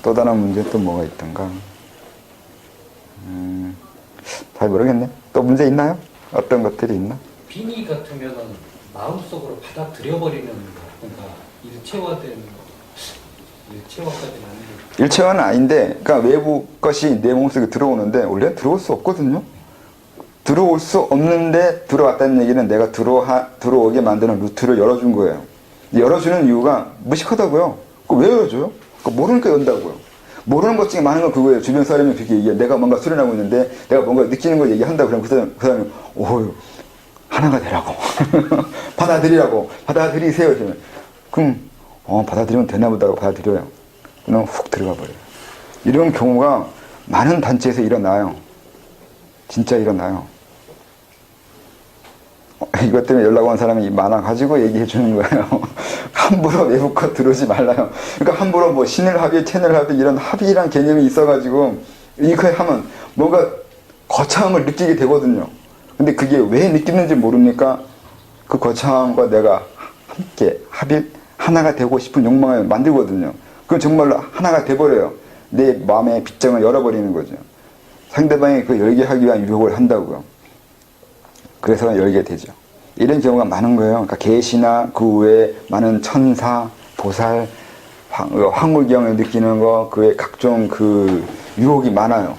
S1: 또 다른 문제 또 뭐가 있던가. 잘 모르겠네. 또 문제 있나요? 어떤 것들이 있나?
S4: 빙의 같으면은 마음속으로 받아들여버리는 거. 그러니까 일체화된 일체화까지는 아닌데.
S1: 일체화는 아닌데, 그러니까 외부 것이 내 몸속에 들어오는데 원래 들어올 수 없거든요. 들어올 수 없는데 들어왔다는 얘기는 내가 들어오게 만드는 루트를 열어준 거예요. 열어주는 이유가 무식하다고요. 왜 열어줘요? 모르니까 연다고요. 모르는 것 중에 많은 건 그거예요. 주변 사람이 그렇게 얘기해. 내가 뭔가 수련하고 있는데 내가 뭔가 느끼는 걸 얘기한다 그러면 그 사람이 오 하나가 되라고 받아들이라고 받아들이세요. 그럼 받아들이면 되나 보다고 받아들여요. 그럼 훅 들어가 버려요. 이런 경우가 많은 단체에서 일어나요. 진짜 일어나요. 이것 때문에 연락 온 사람이 많아가지고 얘기해 주는 거예요. 함부로 외부 것 들어오지 말라요. 그러니까 함부로 뭐 신을 합의, 채널 합의 이런 합의란 개념이 있어가지고 이거 하면 뭔가 거창함을 느끼게 되거든요. 근데 그게 왜 느끼는지 모르니까 그 거창함과 내가 함께 하나가 되고 싶은 욕망을 만들거든요. 그건 정말로 하나가 돼버려요. 내 마음의 빗장을 열어버리는 거죠. 상대방이 그 열게 하기 위한 유혹을 한다고요. 그래서 열게 되죠. 이런 경우가 많은 거예요. 그러니까 계시나 그 외에 많은 천사, 보살, 황홀경을 느끼는 거, 그 외에 각종 그 유혹이 많아요.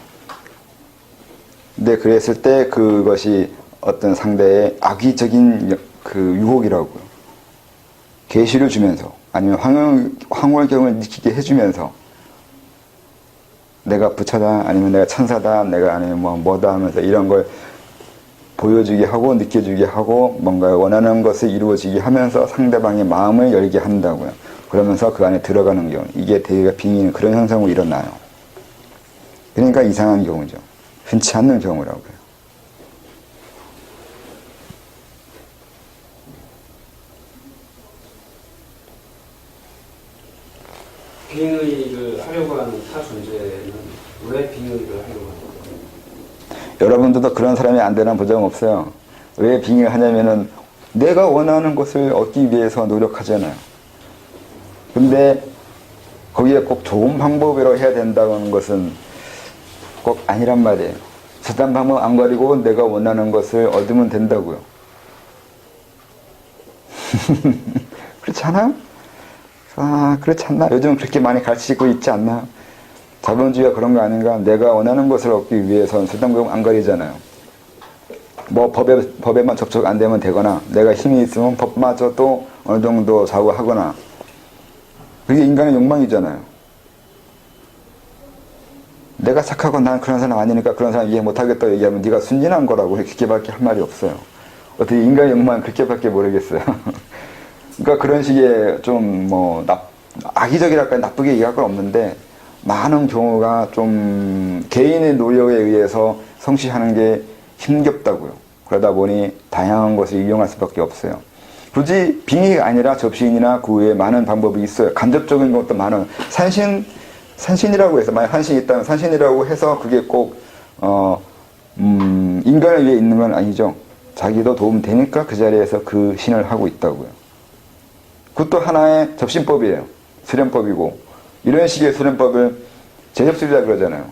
S1: 근데 그랬을 때 그것이 어떤 상대의 악의적인 그 유혹이라고요. 계시를 주면서 아니면 황홀경을 느끼게 해주면서 내가 부처다 아니면 내가 천사다 내가 아니면 뭐다 하면서 이런 걸 보여주게 하고 느껴주게 하고 뭔가 원하는 것을 이루어지게 하면서 상대방의 마음을 열게 한다고요. 그러면서 그 안에 들어가는 경우 이게 대개가 빙의는 그런 현상으로 일어나요. 그러니까 이상한 경우죠. 흔치 않는 경우라고요.
S6: 빙의를 하려고 하는 타 존재는 왜 빙의를 하려고 하는 거예요?
S1: 여러분들도 그런 사람이 안 되는 보장 없어요. 왜 빙의를 하냐면은 내가 원하는 것을 얻기 위해서 노력하잖아요. 근데 거기에 꼭 좋은 방법으로 해야 된다는 것은 꼭 아니란 말이에요. 수단 방법 안 가리고 내가 원하는 것을 얻으면 된다고요. 그렇지 않아요? 아, 그렇지 않나? 요즘 그렇게 많이 가르치고 있지 않나? 자본주의가 그런 거 아닌가? 내가 원하는 것을 얻기 위해서는 수단 방법 안 가리잖아요. 뭐 법에만 접촉 안 되면 되거나 내가 힘이 있으면 법마저도 어느 정도 좌우하거나 그게 인간의 욕망이잖아요. 내가 착하고 난 그런 사람 아니니까 그런 사람 이해 못하겠다 얘기하면 네가 순진한 거라고 그렇게밖에 할 말이 없어요. 어떻게 인간의 욕망은 그렇게밖에 모르겠어요. 그러니까 그런 식의 좀 뭐 악의적이랄까 나쁘게 얘기할 건 없는데 많은 경우가 좀 개인의 노력에 의해서 성취하는 게 힘겹다고요. 그러다 보니 다양한 것을 이용할 수밖에 없어요. 굳이 빙의가 아니라 접신이나 그 외에 많은 방법이 있어요. 간접적인 것도 많아요. 산신이라고 해서 만약 산신이 있다면 산신이라고 해서 그게 꼭 인간을 위해 있는 건 아니죠. 자기도 도움 되니까 그 자리에서 그 신을 하고 있다고요. 그것도 하나의 접신법이에요. 수련법이고 이런 식의 수련법을 제접술이라 그러잖아요.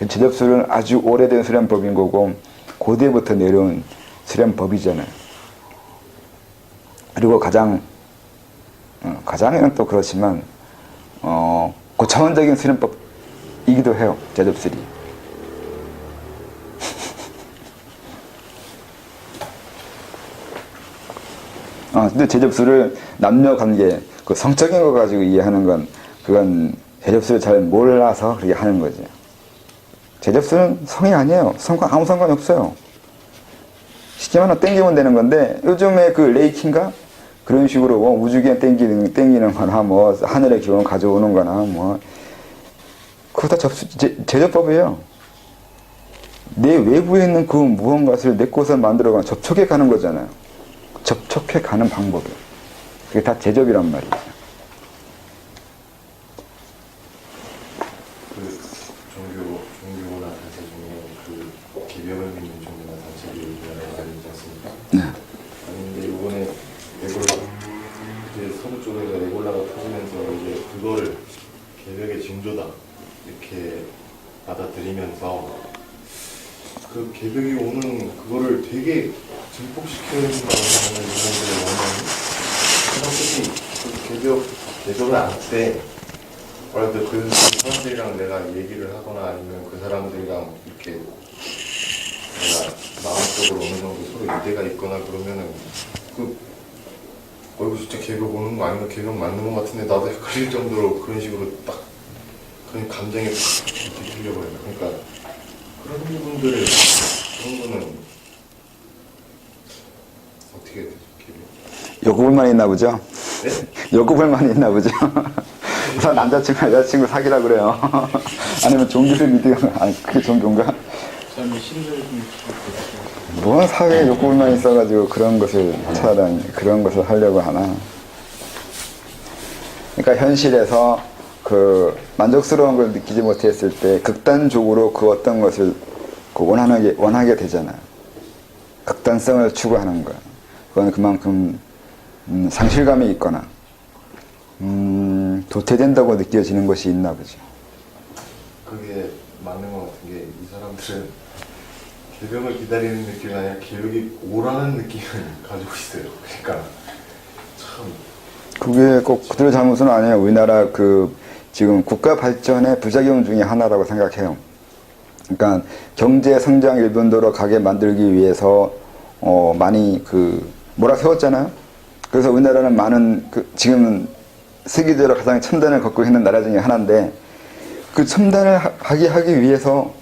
S1: 제접술은 아주 오래된 수련법인 거고 고대부터 내려온 수련법이잖아요. 그리고 가장은 또 그렇지만 고차원적인 수련법이기도 해요. 제접술이. 근데 제접술을 남녀 관계, 그 성적인 거 가지고 이해하는 건 그건 제접술을 잘 몰라서 그렇게 하는 거죠. 제접술은 성이 아니에요. 성과 아무 상관이 없어요. 쉽게 말하면 땡기면 되는 건데 요즘에 그 레이키인가 그런 식으로 뭐 우주기에 땡기는 거나 뭐 하늘의 기운을 가져오는 거나 뭐 그거 다 제접법이에요. 내 외부에 있는 그 무언가를 내 것을 만들어가는 접촉해 가는 거잖아요. 접촉해 가는 방법이에요. 그게 다 제접이란 말이에요.
S2: 그 종교나 단체 중에 그 개벽을 믿는 종교나 단체를 여러 가지 있지 않습니까?
S1: 네.
S2: 근데 이번에 이제 서부 쪽에서 에볼라가 터지면서 이제 그거를 개벽의 징조다 이렇게 받아들이면서 그 개벽이 오는 그거를 되게 증폭시켜야 된다고 하는 인간들의 원하는 사람들이 그 개벽을 안 때 그 사람들이랑 내가 얘기를 하거나 아니면 그 사람들이랑 이렇게 내가 마음속으로 어느 정도 서로 유대가 있거나 그러면은 이거 진짜 개벽 오는 거 아니면 개벽 맞는 거 같은데 나도 헷갈릴 정도로 그런 식으로 딱 그런 감정이 팍 들려버려요. 그러니까 그런 부분들을 그런 거는 어떻게 해야 되죠?
S1: 요구불만이 있나 보죠?
S2: 네?
S1: 요구불만이 있나 보죠? 우선 남자친구, 여자친구 사귀라 그래요. 아니면 종교를 믿으면, 아니, 그게 종교인가?
S3: 삶의 신들을 좀
S1: 뭔 사회에 욕구불만이 있어가지고 그런 것을 찾아다니, 그런 것을 하려고 하나. 그러니까 현실에서 그 만족스러운 걸 느끼지 못했을 때 극단적으로 그 어떤 것을 원하게 되잖아요. 극단성을 추구하는 거예요. 그건 그만큼 상실감이 있거나 도태된다고 느껴지는 것이 있나 보죠.
S2: 그게 맞는 것 같은 게 이 사람 사실은 개벽을 기다리는 느낌이 아니라 개벽이 오라는 느낌을 가지고 있어요. 그러니까 참
S1: 그게 꼭 그들의 잘못은 아니에요. 우리나라 지금 국가 발전의 부작용 중에 하나라고 생각해요. 그러니까 경제 성장 일본도로 가게 만들기 위해서 많이 몰아세웠잖아요. 그래서 우리나라는 많은 지금 세계적으로 가장 첨단을 걷고 있는 나라 중에 하나인데 그 첨단을 하기 위해서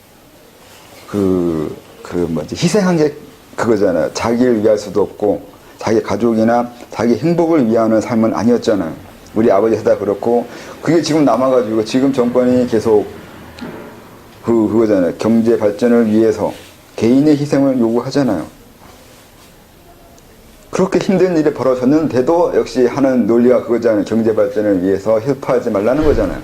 S1: 희생한 게 그거잖아요. 자기를 위할 수도 없고 자기 가족이나 자기 행복을 위하는 삶은 아니었잖아요. 우리 아버지 세대가 그렇고 그게 지금 남아가지고 지금 정권이 계속 그거잖아요. 경제 발전을 위해서 개인의 희생을 요구하잖아요. 그렇게 힘든 일이 벌어졌는데도 역시 하는 논리가 그거잖아요. 경제 발전을 위해서 헬프하지 말라는 거잖아요.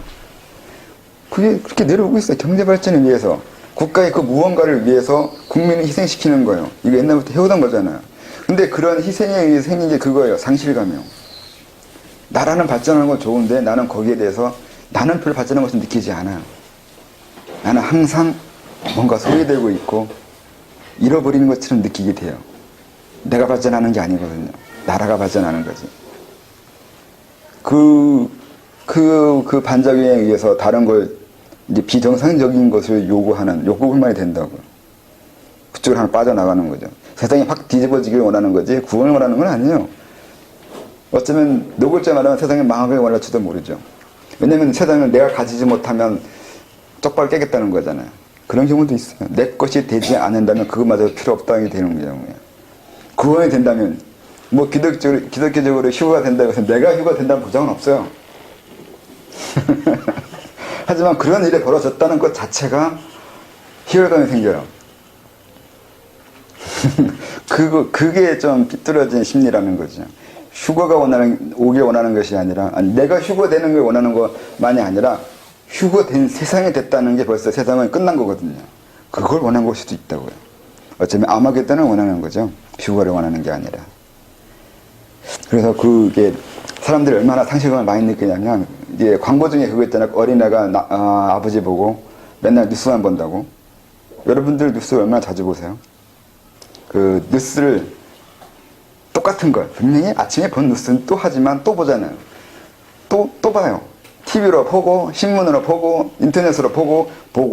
S1: 그게 그렇게 내려오고 있어요. 경제 발전을 위해서. 국가의 그 무언가를 위해서 국민을 희생시키는 거예요. 이거 옛날부터 해오던 거잖아요. 근데 그런 희생에 의해서 생긴 게 그거예요. 상실감이요. 나라는 발전하는 건 좋은데 나는 거기에 대해서 나는 별로 발전한 것을 느끼지 않아요. 나는 항상 뭔가 소외되고 있고 잃어버리는 것처럼 느끼게 돼요. 내가 발전하는 게 아니거든요. 나라가 발전하는 거지. 그 반작용에 의해서 다른 걸 이제 비정상적인 것을 요구하는 욕구불만이 된다고요. 그쪽으로 하나 빠져나가는 거죠. 세상이 확 뒤집어지길 원하는 거지 구원을 원하는 건 아니에요. 어쩌면 노골자 말하면 세상이 망하길 원할지도 모르죠. 왜냐면 세상을 내가 가지지 못하면 쪽발 깨겠다는 거잖아요. 그런 경우도 있어요. 내 것이 되지 않는다면 그것마저 필요 없다는 게 되는 경우예요. 구원이 된다면 뭐 기독교적으로 휴거가 된다고 해서 내가 휴거가 된다는 보장은 없어요. 하지만 그런 일이 벌어졌다는 것 자체가 희열감이 생겨요. 그게 좀 삐뚤어진 심리라는 거죠. 휴거가 오길 원하는 것이 아니라, 내가 휴거되는 걸 원하는 것만이 아니라, 휴거된 세상이 됐다는 게 벌써 세상은 끝난 거거든요. 그걸 원한 걸 수도 있다고요. 어쩌면 아마겟돈을 원하는 거죠. 휴거를 원하는 게 아니라. 그래서 그게 사람들이 얼마나 상실감을 많이 느끼냐면, 이제 광고 중에 그거 있잖아요. 어린애가 아버지 보고 맨날 뉴스만 본다고. 여러분들 뉴스 얼마나 자주 보세요? 그 뉴스를 똑같은 걸 분명히 아침에 본 뉴스는 또 하지만 또 보잖아요. 또 봐요. TV로 보고 신문으로 보고 인터넷으로 보고 본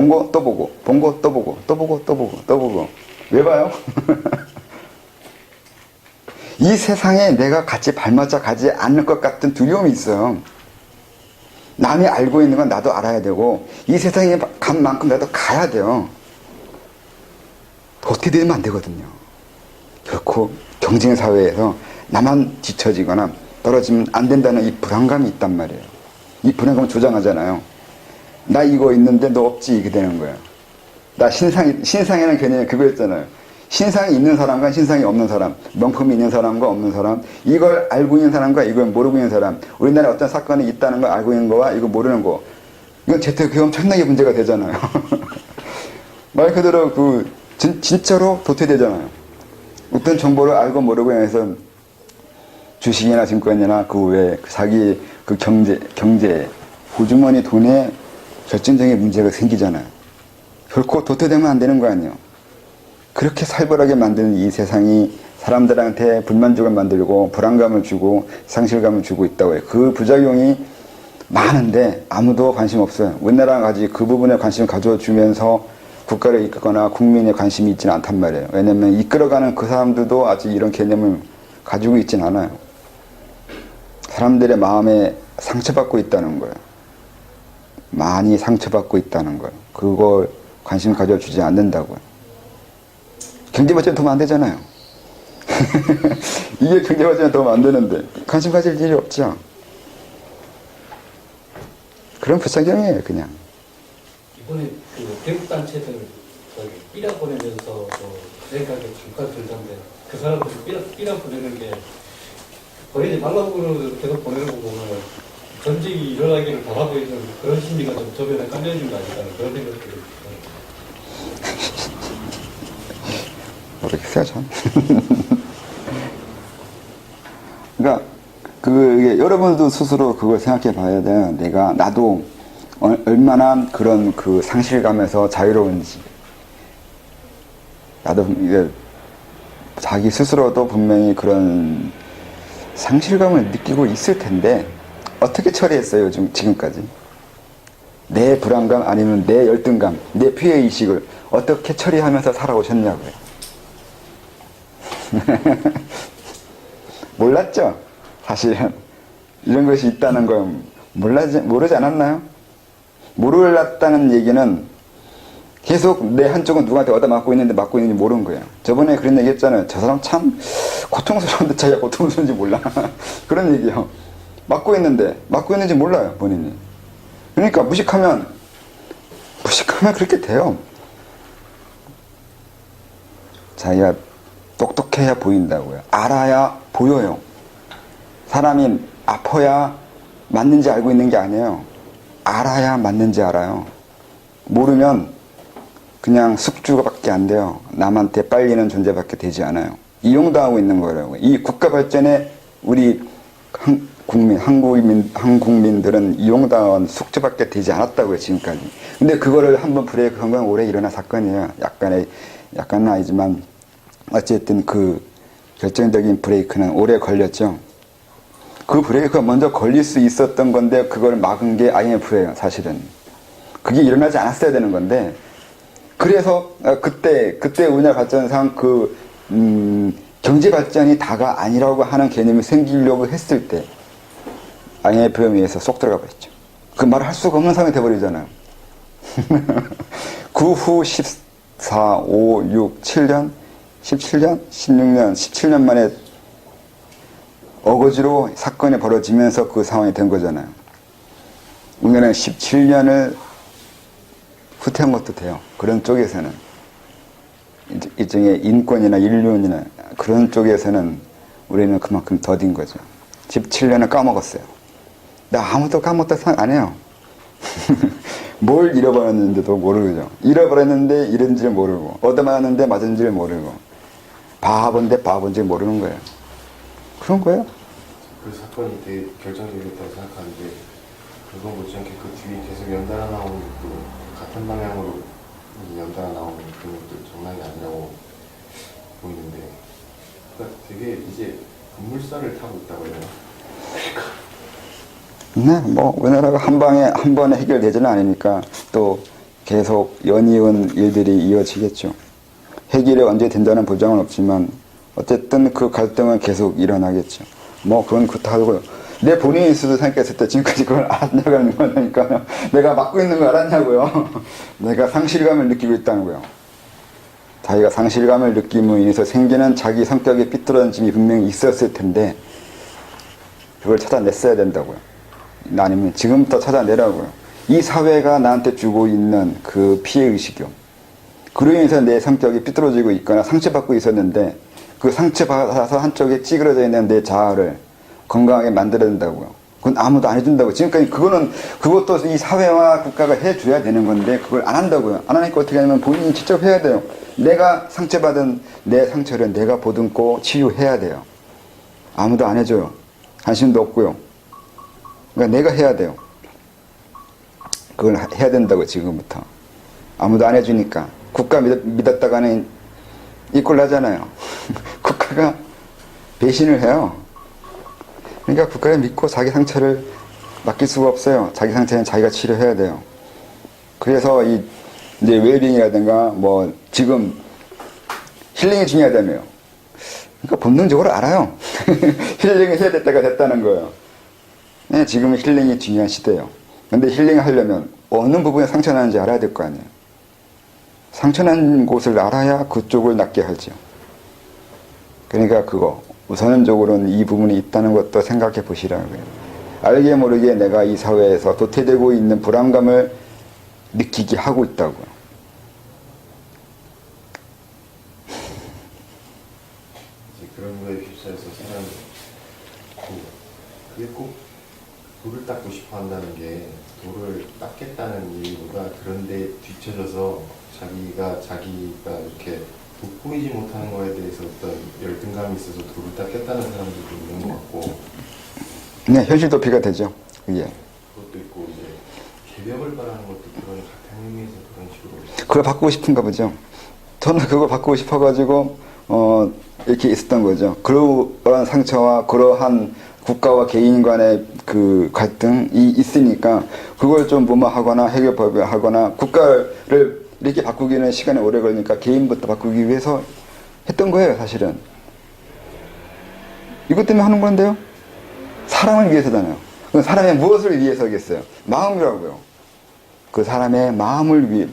S1: 거 또 보고 본 거 또 보고 또 보고 또 보고 또 보고. 왜 봐요? 이 세상에 내가 같이 발맞춰 가지 않을 것 같은 두려움이 있어요. 남이 알고 있는 건 나도 알아야 되고 이 세상에 간 만큼 나도 가야 돼요. 어떻게 되면 안 되거든요. 결코 경쟁 사회에서 나만 뒤처지거나 떨어지면 안 된다는 이 불안감이 있단 말이에요. 이 불안감을 조장하잖아요. 나 이거 있는데 너 없지 이게 되는 거예요. 나 신상이라는 개념이 그거였잖아요. 신상이 있는 사람과 신상이 없는 사람, 명품이 있는 사람과 없는 사람, 이걸 알고 있는 사람과 이걸 모르고 있는 사람, 우리나라에 어떤 사건이 있다는 걸 알고 있는 거와 이거 모르는 거, 이건 재테크에 엄청나게 문제가 되잖아요. 말 그대로 진짜로 도태되잖아요. 어떤 정보를 알고 모르고 해서 주식이나 증권이나 그 외에 자기 그 경제, 호주머니 돈에 결정적인 문제가 생기잖아요. 결코 도태되면 안 되는 거 아니에요. 그렇게 살벌하게 만드는 이 세상이 사람들한테 불만족을 만들고 불안감을 주고 상실감을 주고 있다고 해요. 그 부작용이 많은데 아무도 관심 없어요. 우리나라가 아직 그 부분에 관심을 가져주면서 국가를 이끌거나 국민의 관심이 있지는 않단 말이에요. 왜냐하면 이끌어가는 그 사람들도 아직 이런 개념을 가지고 있지는 않아요. 사람들의 마음에 상처받고 있다는 거예요. 많이 상처받고 있다는 거예요. 그걸 관심 가져주지 않는다고요. 경제발전 도움 안 되잖아요. 이게 경제발전에 도움 안 되는데 관심 가질 일이 없죠. 그런 부작용이에요, 그냥.
S4: 이번에 그 대북 단체들 삐라 보내면서 생각에 잠깐 들던데 그 사람들 삐라 보내는 게 버리지 말라고 계속 보내는 거 보면 전쟁이 일어나기를 바라고 있는 그런 심리가 좀 저변에 깔려있는 거 아닐까 그런 생각이 들어요.
S1: 모르겠어요, 전. 그러니까 그게 여러분도 스스로 그걸 생각해 봐야 돼요. 나도 얼마나 그런 그 상실감에서 자유로운지. 나도 이게 자기 스스로도 분명히 그런 상실감을 느끼고 있을 텐데 어떻게 처리했어요 지금까지? 내 불안감 아니면 내 열등감, 내 피해의식을 어떻게 처리하면서 살아오셨냐고요. 몰랐죠? 사실은 이런 것이 있다는 걸 모르지 않았나요? 몰랐다는 얘기는 계속 내 한쪽은 누구한테 얻어맞고 있는데 맞고 있는지 모르는 거예요. 저번에 그런 얘기 했잖아요. 저 사람 참 고통스러운데 자기가 고통스러운지 몰라. 그런 얘기요. 맞고 있는지 몰라요, 본인이. 그러니까 무식하면 그렇게 돼요. 자기가 똑똑해야 보인다고요. 알아야 보여요. 사람이 아파야 맞는지 알고 있는 게 아니에요. 알아야 맞는지 알아요. 모르면 그냥 숙주밖에 안 돼요. 남한테 빨리는 존재밖에 되지 않아요. 이용당하고 있는 거라고요. 이 국가 발전에 우리 한국민들은 이용당한 숙주밖에 되지 않았다고요, 지금까지. 근데 그거를 한번 브레이크한 건 올해 일어난 사건이에요. 약간은 아니지만 어쨌든 그 결정적인 브레이크는 오래 걸렸죠. 그 브레이크가 먼저 걸릴 수 있었던 건데 그걸 막은 게 IMF예요, 사실은. 그게 일어나지 않았어야 되는 건데 그래서 그때 우리나라 발전상 경제 발전이 다가 아니라고 하는 개념이 생기려고 했을 때 IMF에 의해서 쏙 들어가 버렸죠. 그 말을 할 수가 없는 상황이 돼버리잖아요. 그 후 14, 5, 6, 7년, 17년, 16년, 17년 만에 어거지로 사건이 벌어지면서 그 상황이 된 거잖아요. 우리나라는 17년을 후퇴한 것도 돼요. 그런 쪽에서는. 일종의 인권이나 인륜이나 그런 쪽에서는 우리는 그만큼 더딘 거죠. 17년을 까먹었어요. 나 아무도 까먹다 생각 안 해요. 뭘 잃어버렸는지도 모르죠. 잃어버렸는데 잃은지를 모르고 얻어맞았는데 맞은지를 모르고 바본데 바본지 모르는 거예요. 그런 거예요.
S2: 그 사건이 되게 결정적이었다고 생각하는데 그거 못지않게 그 뒤에 계속 연달아 나오는 것도 같은 방향으로 연달아 나오는 그런 것도 장난이 아니라고 보이는데 그러니까 되게 이제 급물살을 타고 있다고 해야 되나?
S1: 네, 뭐 우리나라가 한 번에 해결되지는 않으니까 또 계속 연이은 일들이 이어지겠죠. 해결이 언제 된다는 보장은 없지만 어쨌든 그 갈등은 계속 일어나겠죠. 뭐 그건 그렇다고요. 내 본인이 스스로 생각했을 때 지금까지 그걸 알았냐고 하는 거니까요. 내가 맡고 있는 거 알았냐고요. 내가 상실감을 느끼고 있다는 거예요. 자기가 상실감을 느낌으로 인해서 생기는 자기 성격의 삐뚤어짐이 분명히 있었을 텐데 그걸 찾아냈어야 된다고요. 아니면 지금부터 찾아내라고요. 이 사회가 나한테 주고 있는 그 피해의식이요. 그로 인해서 내 성격이 삐뚤어지고 있거나 상처받고 있었는데 그 상처받아서 한쪽에 찌그러져 있는 내 자아를 건강하게 만들어야 된다고요. 그건 아무도 안 해준다고. 지금까지 그것도 이 사회와 국가가 해줘야 되는 건데 그걸 안 한다고요. 안 하니까 어떻게 하냐면 본인이 직접 해야 돼요. 내가 상처받은 내 상처를 내가 보듬고 치유해야 돼요. 아무도 안 해줘요. 관심도 없고요. 그러니까 내가 해야 돼요. 그걸 해야 된다고 지금부터. 아무도 안 해주니까. 국가 믿었다가는 이꼴 나잖아요. 국가가 배신을 해요. 그러니까 국가를 믿고 자기 상처를 맡길 수가 없어요. 자기 상처는 자기가 치료해야 돼요. 그래서 이제 웰빙이라든가 뭐 지금 힐링이 중요하다며요. 그러니까 본능적으로 알아요. 힐링을 해야 될 때가 됐다는 거예요. 네, 지금은 힐링이 중요한 시대예요. 근데 힐링을 하려면 어느 부분에 상처 나는지 알아야 될 거 아니에요. 상처 난 곳을 알아야 그쪽을 낫게 하죠. 그러니까 우선적으로는 이 부분이 있다는 것도 생각해 보시라고요. 알게 모르게 내가 이 사회에서 도태되고 있는 불안감을 느끼게 하고 있다고요.
S2: 이제 그런 거에 휩싸여서 사람이 그게 꼭 돌을 닦고 싶어 한다는 게 돌을 닦겠다는 이유가 그런데 뒤쳐져서 자기가 이렇게 돋보이지 못하는 거에 대해서 어떤 열등감이 있어서 돌을 닦겠다는 사람들도 있는 것 같고
S1: 네, 현실 도피가 되죠. 그게.
S2: 그것도 있고 이제 개벽을 바라는 것도 그런 같은 의미에서 그런 식으로
S1: 그걸 바꾸고 싶은가 보죠. 저는 그거 바꾸고 싶어가지고 이렇게 있었던 거죠. 그러한 상처와 그러한 국가와 개인 간의 그 갈등이 있으니까 그걸 좀 무마하거나 해결하거나 국가를 이렇게 바꾸기는 시간이 오래 걸리니까 개인부터 바꾸기 위해서 했던 거예요, 사실은. 이것 때문에 하는 건데요. 사람을 위해서잖아요. 그 사람의 무엇을 위해서겠어요? 마음이라고요. 그 사람의 마음을 위해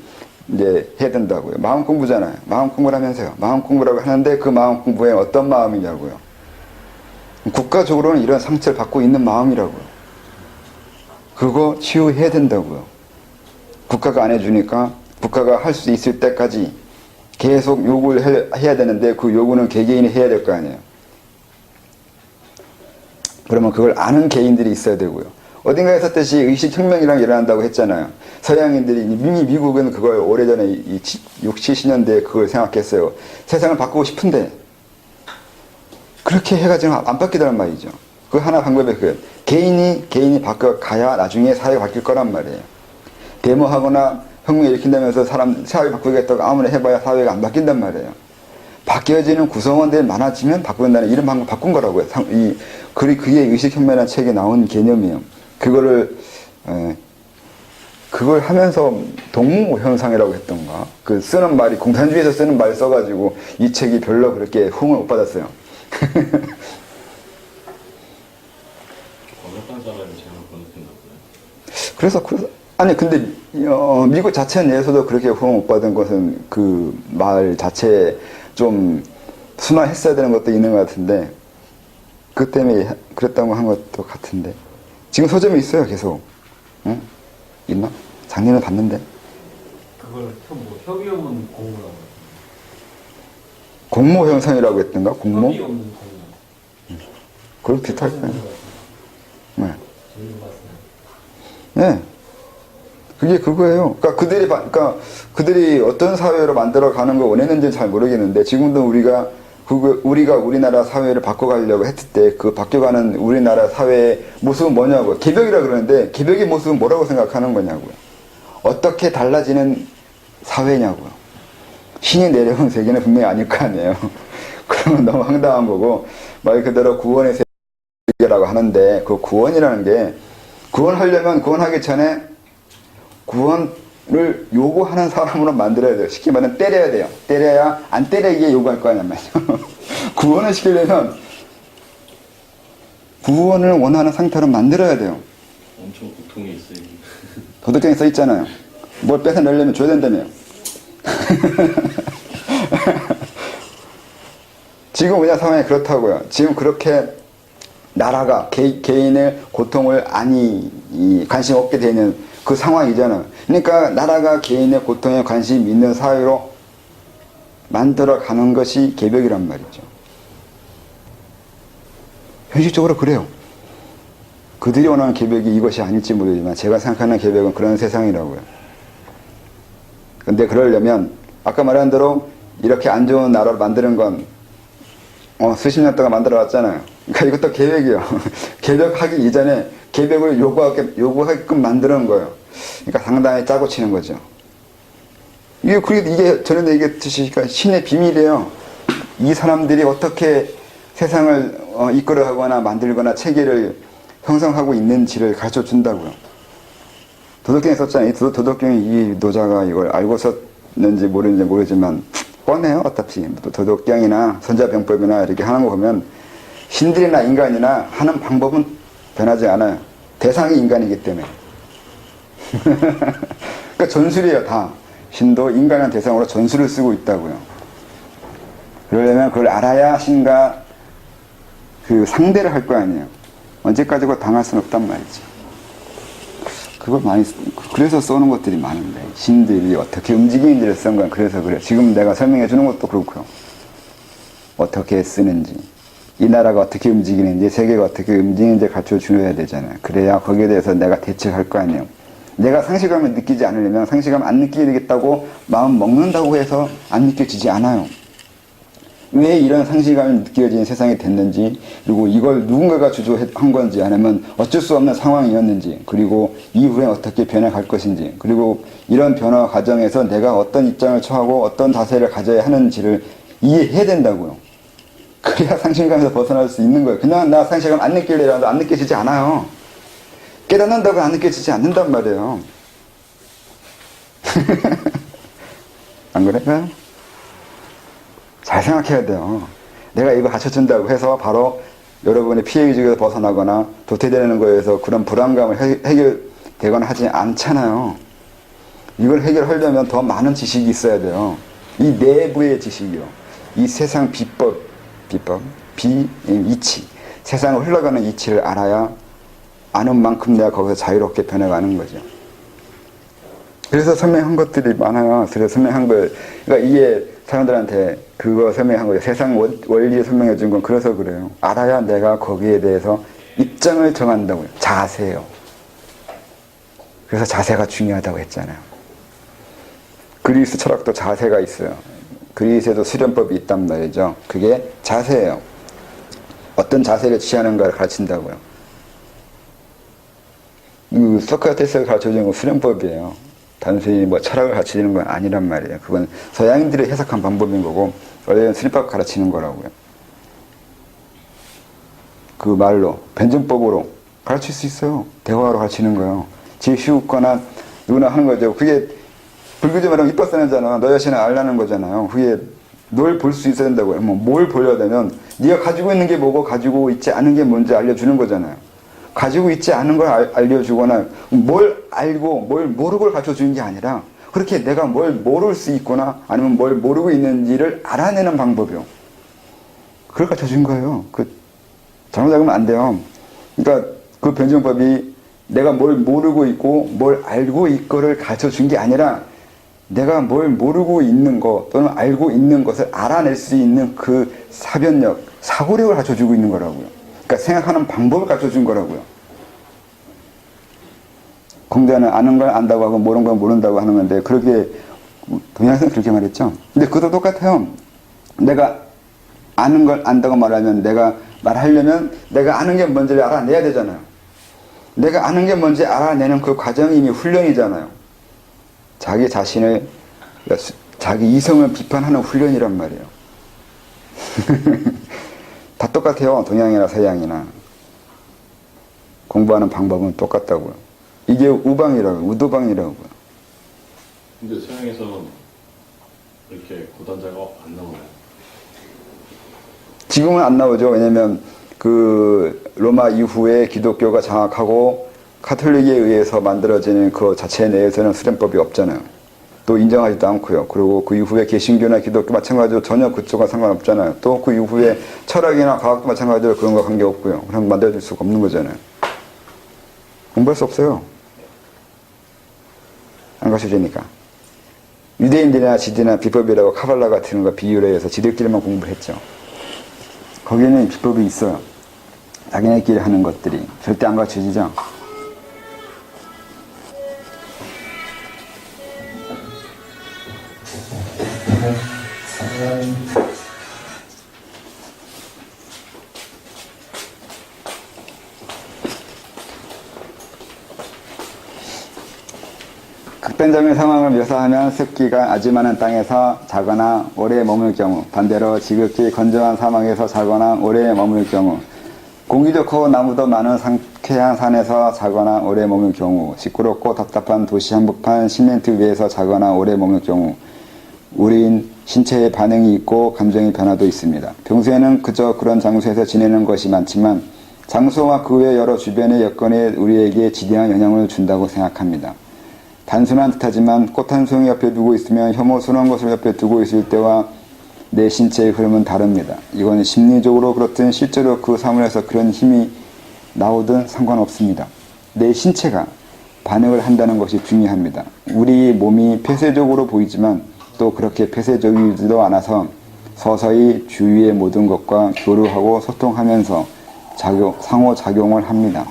S1: 이제 해야 된다고요. 마음 공부잖아요. 마음 공부를 하면서요. 마음 공부라고 하는데 그 마음 공부에 어떤 마음이냐고요. 국가적으로는 이런 상처를 받고 있는 마음이라고요. 그거 치유해야 된다고요. 국가가 안 해주니까 국가가 할 수 있을 때까지 계속 요구를 해야 되는데 그 요구는 개개인이 해야 될 거 아니에요. 그러면 그걸 아는 개인들이 있어야 되고요. 어딘가에 썼듯이 의식혁명이랑 일어난다고 했잖아요. 서양인들이, 이미 미국은 그걸 오래전에 60, 70년대에 그걸 생각했어요. 세상을 바꾸고 싶은데 그렇게 해가지고 안 바뀌더란 말이죠. 그 하나 방법이 그 개인이 바꿔가야 나중에 사회가 바뀔 거란 말이에요. 데모하거나 혁명 일으킨다면서 사회 바꾸겠다고 아무나 해봐야 사회가 안 바뀐단 말이에요. 바뀌어지는 구성원들이 많아지면 바꾼다는 이런 방법 바꾼 거라고요. 그게 의식혁명이라는 책에 나온 개념이에요. 그걸 하면서 동무현상이라고 했던가? 그 쓰는 말이, 공산주의에서 쓰는 말 써가지고 이 책이 별로 그렇게 호응을 못 받았어요.
S3: 어떤 사람이 제일 번역했나 보네.
S1: 그래서, 아니, 근데, 미국 자체 내에서도 그렇게 호응 못 받은 것은 그 말 자체에 좀 순화했어야 되는 것도 있는 것 같은데, 그 때문에 그랬다고 한 것도 같은데. 지금 서점에 있어요, 계속. 응? 있나? 작년에 봤는데.
S4: 그걸 뭐 협의 없는 공무라고.
S1: 공모 형상이라고 했던가? 공모?
S4: 협의 없는 공무.
S1: 그걸 비슷할 거예요. 네.
S4: 재밌는 것 같습니다.
S1: 네. 그게 그거예요. 그러니까 그들이 어떤 사회로 만들어 가는 걸 원했는지는 잘 모르겠는데, 지금도 우리가 우리나라 사회를 바꿔가려고 했을 때 그 바뀌어가는 우리나라 사회의 모습은 뭐냐고요. 개벽이라 그러는데 개벽의 모습은 뭐라고 생각하는 거냐고요. 어떻게 달라지는 사회냐고요. 신이 내려온 세계는 분명히 아닐 거 아니에요. 그러면 너무 황당한 거고, 말 그대로 구원의 세계라고 하는데 그 구원이라는 게, 구원하려면 구원하기 전에 구원을 요구하는 사람으로 만들어야 돼요. 쉽게 말하면 때려야 돼요. 때려야 안 때리게 요구할 거 아니란 말이죠. 구원을 시키려면 구원을 원하는 상태로 만들어야 돼요.
S3: 엄청 고통이 있어요.
S1: 도덕경에 써 있잖아요. 뭘 뺏어내려면 줘야 된다며. 지금 우리나라 상황이 그렇다고요. 지금 그렇게 나라가 개인의 고통을 관심 없게 되는 그 상황이잖아요. 그러니까 나라가 개인의 고통에 관심 있는 사회로 만들어가는 것이 개벽이란 말이죠. 현실적으로 그래요. 그들이 원하는 개벽이 이것이 아닐지 모르지만 제가 생각하는 개벽은 그런 세상이라고요. 근데 그러려면 아까 말한 대로 이렇게 안 좋은 나라를 만드는 건 수십 년 동안 만들어 왔잖아요. 그러니까 이것도 계획이에요. 개벽하기 이전에 개벽을 요구하게끔 만드는 거예요. 그러니까 상당히 짜고 치는 거죠. 이게 전에 얘기했듯이 신의 비밀이에요. 이 사람들이 어떻게 세상을 이끌어가거나 만들거나 체계를 형성하고 있는지를 가르쳐 준다고요. 도덕경에 썼잖아요. 도덕경이 이 노자가 이걸 알고 썼는지 모르는지 모르지만 뻔해요. 어차피 도덕경이나 선자병법이나 이렇게 하는 거 보면 신들이나 인간이나 하는 방법은 변하지 않아요. 대상이 인간이기 때문에. 그러니까 전술이에요. 다. 신도 인간한 대상으로 전술을 쓰고 있다고요. 그러려면 그걸 알아야 신과 그 상대를 할 거 아니에요. 언제까지 그걸 당할 수는 없단 말이지. 그걸 그래서 써놓은 것들이 많은데, 신들이 어떻게 움직이는지를 쓴 건 그래서 그래요. 지금 내가 설명해 주는 것도 그렇고요. 어떻게 쓰는지, 이 나라가 어떻게 움직이는지, 세계가 어떻게 움직이는지 가르쳐 줘야 되잖아요. 그래야 거기에 대해서 내가 대처할 거 아니에요. 내가 상실감을 느끼지 않으려면 상실감 안 느끼게 되겠다고 마음 먹는다고 해서 안 느껴지지 않아요. 왜 이런 상실감이 느껴진 세상이 됐는지, 그리고 이걸 누군가가 주도한 건지, 아니면 어쩔 수 없는 상황이었는지, 그리고 이후에 어떻게 변해갈 것인지, 그리고 이런 변화 과정에서 내가 어떤 입장을 처하고 어떤 자세를 가져야 하는지를 이해해야 된다고요. 그래야 상실감에서 벗어날 수 있는 거예요. 그냥 나 상실감 안 느낄래라도 안 느껴지지 않아요. 깨닫는다고 안 느껴지지 않는단 말이에요. 안 그래요? 잘 생각해야 돼요. 내가 이거 갖춰준다고 해서 바로 여러분의 피해의식에서 벗어나거나 도태되는 거에서 그런 불안감을 해결되거나 하지 않잖아요. 이걸 해결하려면 더 많은 지식이 있어야 돼요. 이 내부의 지식이요. 이 세상 이치. 세상을 흘러가는 이치를 알아야 아는 만큼 내가 거기서 자유롭게 변해가는 거죠. 그래서 설명한 것들이 많아요. 그래서 설명한 걸, 그러니까 이게 사람들한테 그거 설명한 거예요. 세상 원리에 설명해 준 건 그래서 그래요. 알아야 내가 거기에 대해서 입장을 정한다고요. 자세요. 그래서 자세가 중요하다고 했잖아요. 그리스 철학도 자세가 있어요. 그리스에도 수련법이 있단 말이죠. 그게 자세예요. 어떤 자세를 취하는가를 가르친다고요. 소크라테스가 가르쳐주는 건 수련법이에요. 단순히 뭐 철학을 가르치는 건 아니란 말이에요. 그건 서양인들이 해석한 방법인 거고, 원래는 수련법 가르치는 거라고요. 그 말로, 변증법으로 가르칠 수 있어요. 대화로 가르치는 거예요. 제일 쉽거나 누구나 하는 거죠. 그게 불교지 말하면 이뻐 쓰는잖아. 너 자신을 알라는 거잖아요. 그게 널 볼 수 있어야 된다고요. 뭘 보려면 네가 가지고 있는 게 뭐고 가지고 있지 않은 게 뭔지 알려주는 거잖아요. 가지고 있지 않은 걸 알려주거나 뭘 알고 뭘 모르고를 가르쳐주는 게 아니라 그렇게 내가 뭘 모를 수 있거나 아니면 뭘 모르고 있는지를 알아내는 방법이요. 그걸 가르쳐준 거예요. 잘못 알면 안 돼요. 그러니까 그 변증법이 내가 뭘 모르고 있고 뭘 알고 있거를 가르쳐준 게 아니라 내가 뭘 모르고 있는 것 또는 알고 있는 것을 알아낼 수 있는 그 사변력, 사고력을 가르쳐주고 있는 거라고요. 그러니까 생각하는 방법을 가르쳐준 거라고요. 공자는 아는 걸 안다고 하고 모르는 걸 모른다고 하는 건데 그렇게 동양에서는 그렇게 말했죠. 근데 그것도 똑같아요. 내가 아는 걸 안다고 말하면 내가 말하려면 내가 아는 게 뭔지를 알아내야 되잖아요. 내가 아는 게 뭔지 알아내는 그 과정이 이미 훈련이잖아요. 자기 자신을, 자기 이성을 비판하는 훈련이란 말이에요. 다 똑같아요. 동양이나 서양이나. 공부하는 방법은 똑같다고요. 이게 우방이라고요. 우도방이라고요.
S3: 근데 서양에서는 이렇게 고단자가 안 나오나요?
S1: 지금은 안 나오죠. 왜냐면 그 로마 이후에 기독교가 장악하고 카톨릭에 의해서 만들어지는 그 자체 내에서는 수련법이 없잖아요. 또 인정하지도 않고요. 그리고 그 이후에 개신교나 기독교 마찬가지로 전혀 그쪽과 상관없잖아요. 또 그 이후에 철학이나 과학도 마찬가지로 그런 거 관계없고요. 그럼 만들어질 수가 없는 거잖아요. 공부할 수 없어요. 안 가르쳐주니까. 유대인들이나 지디나 비법이라고 카발라 같은 거 비유를 해서 지들끼리만 공부했죠. 거기에는 비법이 있어요. 자기네끼리 하는 것들이 절대 안 가르쳐지죠. 극단적인 상황을 묘사하면 습기가 아주 많은 땅에서 자거나 오래 머물 경우, 반대로 지극히 건조한 사막에서 자거나 오래 머물 경우, 공기 좋고 나무도 많은 상쾌한 산에서 자거나 오래 머물 경우, 시끄럽고 답답한 도시 한복판 시멘트 위에서 자거나 오래 머물 경우, 우리인 신체의 반응이 있고 감정의 변화도 있습니다. 평소에는 그저 그런 장소에서 지내는 것이 많지만 장소와 그 외 여러 주변의 여건에 우리에게 지대한 영향을 준다고 생각합니다. 단순한 듯하지만 꽃 한 송이 옆에 두고 있으면 혐오스러운 것을 옆에 두고 있을 때와 내 신체의 흐름은 다릅니다. 이건 심리적으로 그렇든 실제로 그 사물에서 그런 힘이 나오든 상관없습니다. 내 신체가 반응을 한다는 것이 중요합니다. 우리 몸이 폐쇄적으로 보이지만 또 그렇게 폐쇄적이지도 않아서 서서히 주위의 모든 것과 교류하고 소통하면서 상호작용을 합니다.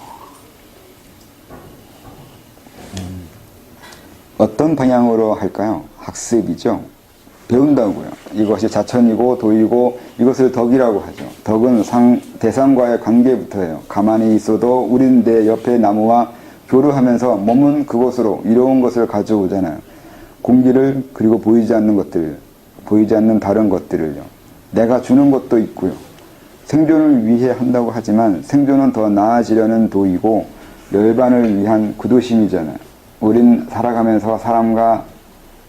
S1: 어떤 방향으로 할까요? 학습이죠. 배운다고요. 이것이 자천이고 도이고 이것을 덕이라고 하죠. 덕은 대상과의 관계부터예요. 가만히 있어도 우린 내 옆에 나무와 교류하면서 몸은 그곳으로 이로운 것을 가져오잖아요. 공기를, 그리고 보이지 않는 것들, 보이지 않는 다른 것들을요. 내가 주는 것도 있고요. 생존을 위해 한다고 하지만 생존은 더 나아지려는 도이고 열반을 위한 구도심이잖아요. 우린 살아가면서 사람과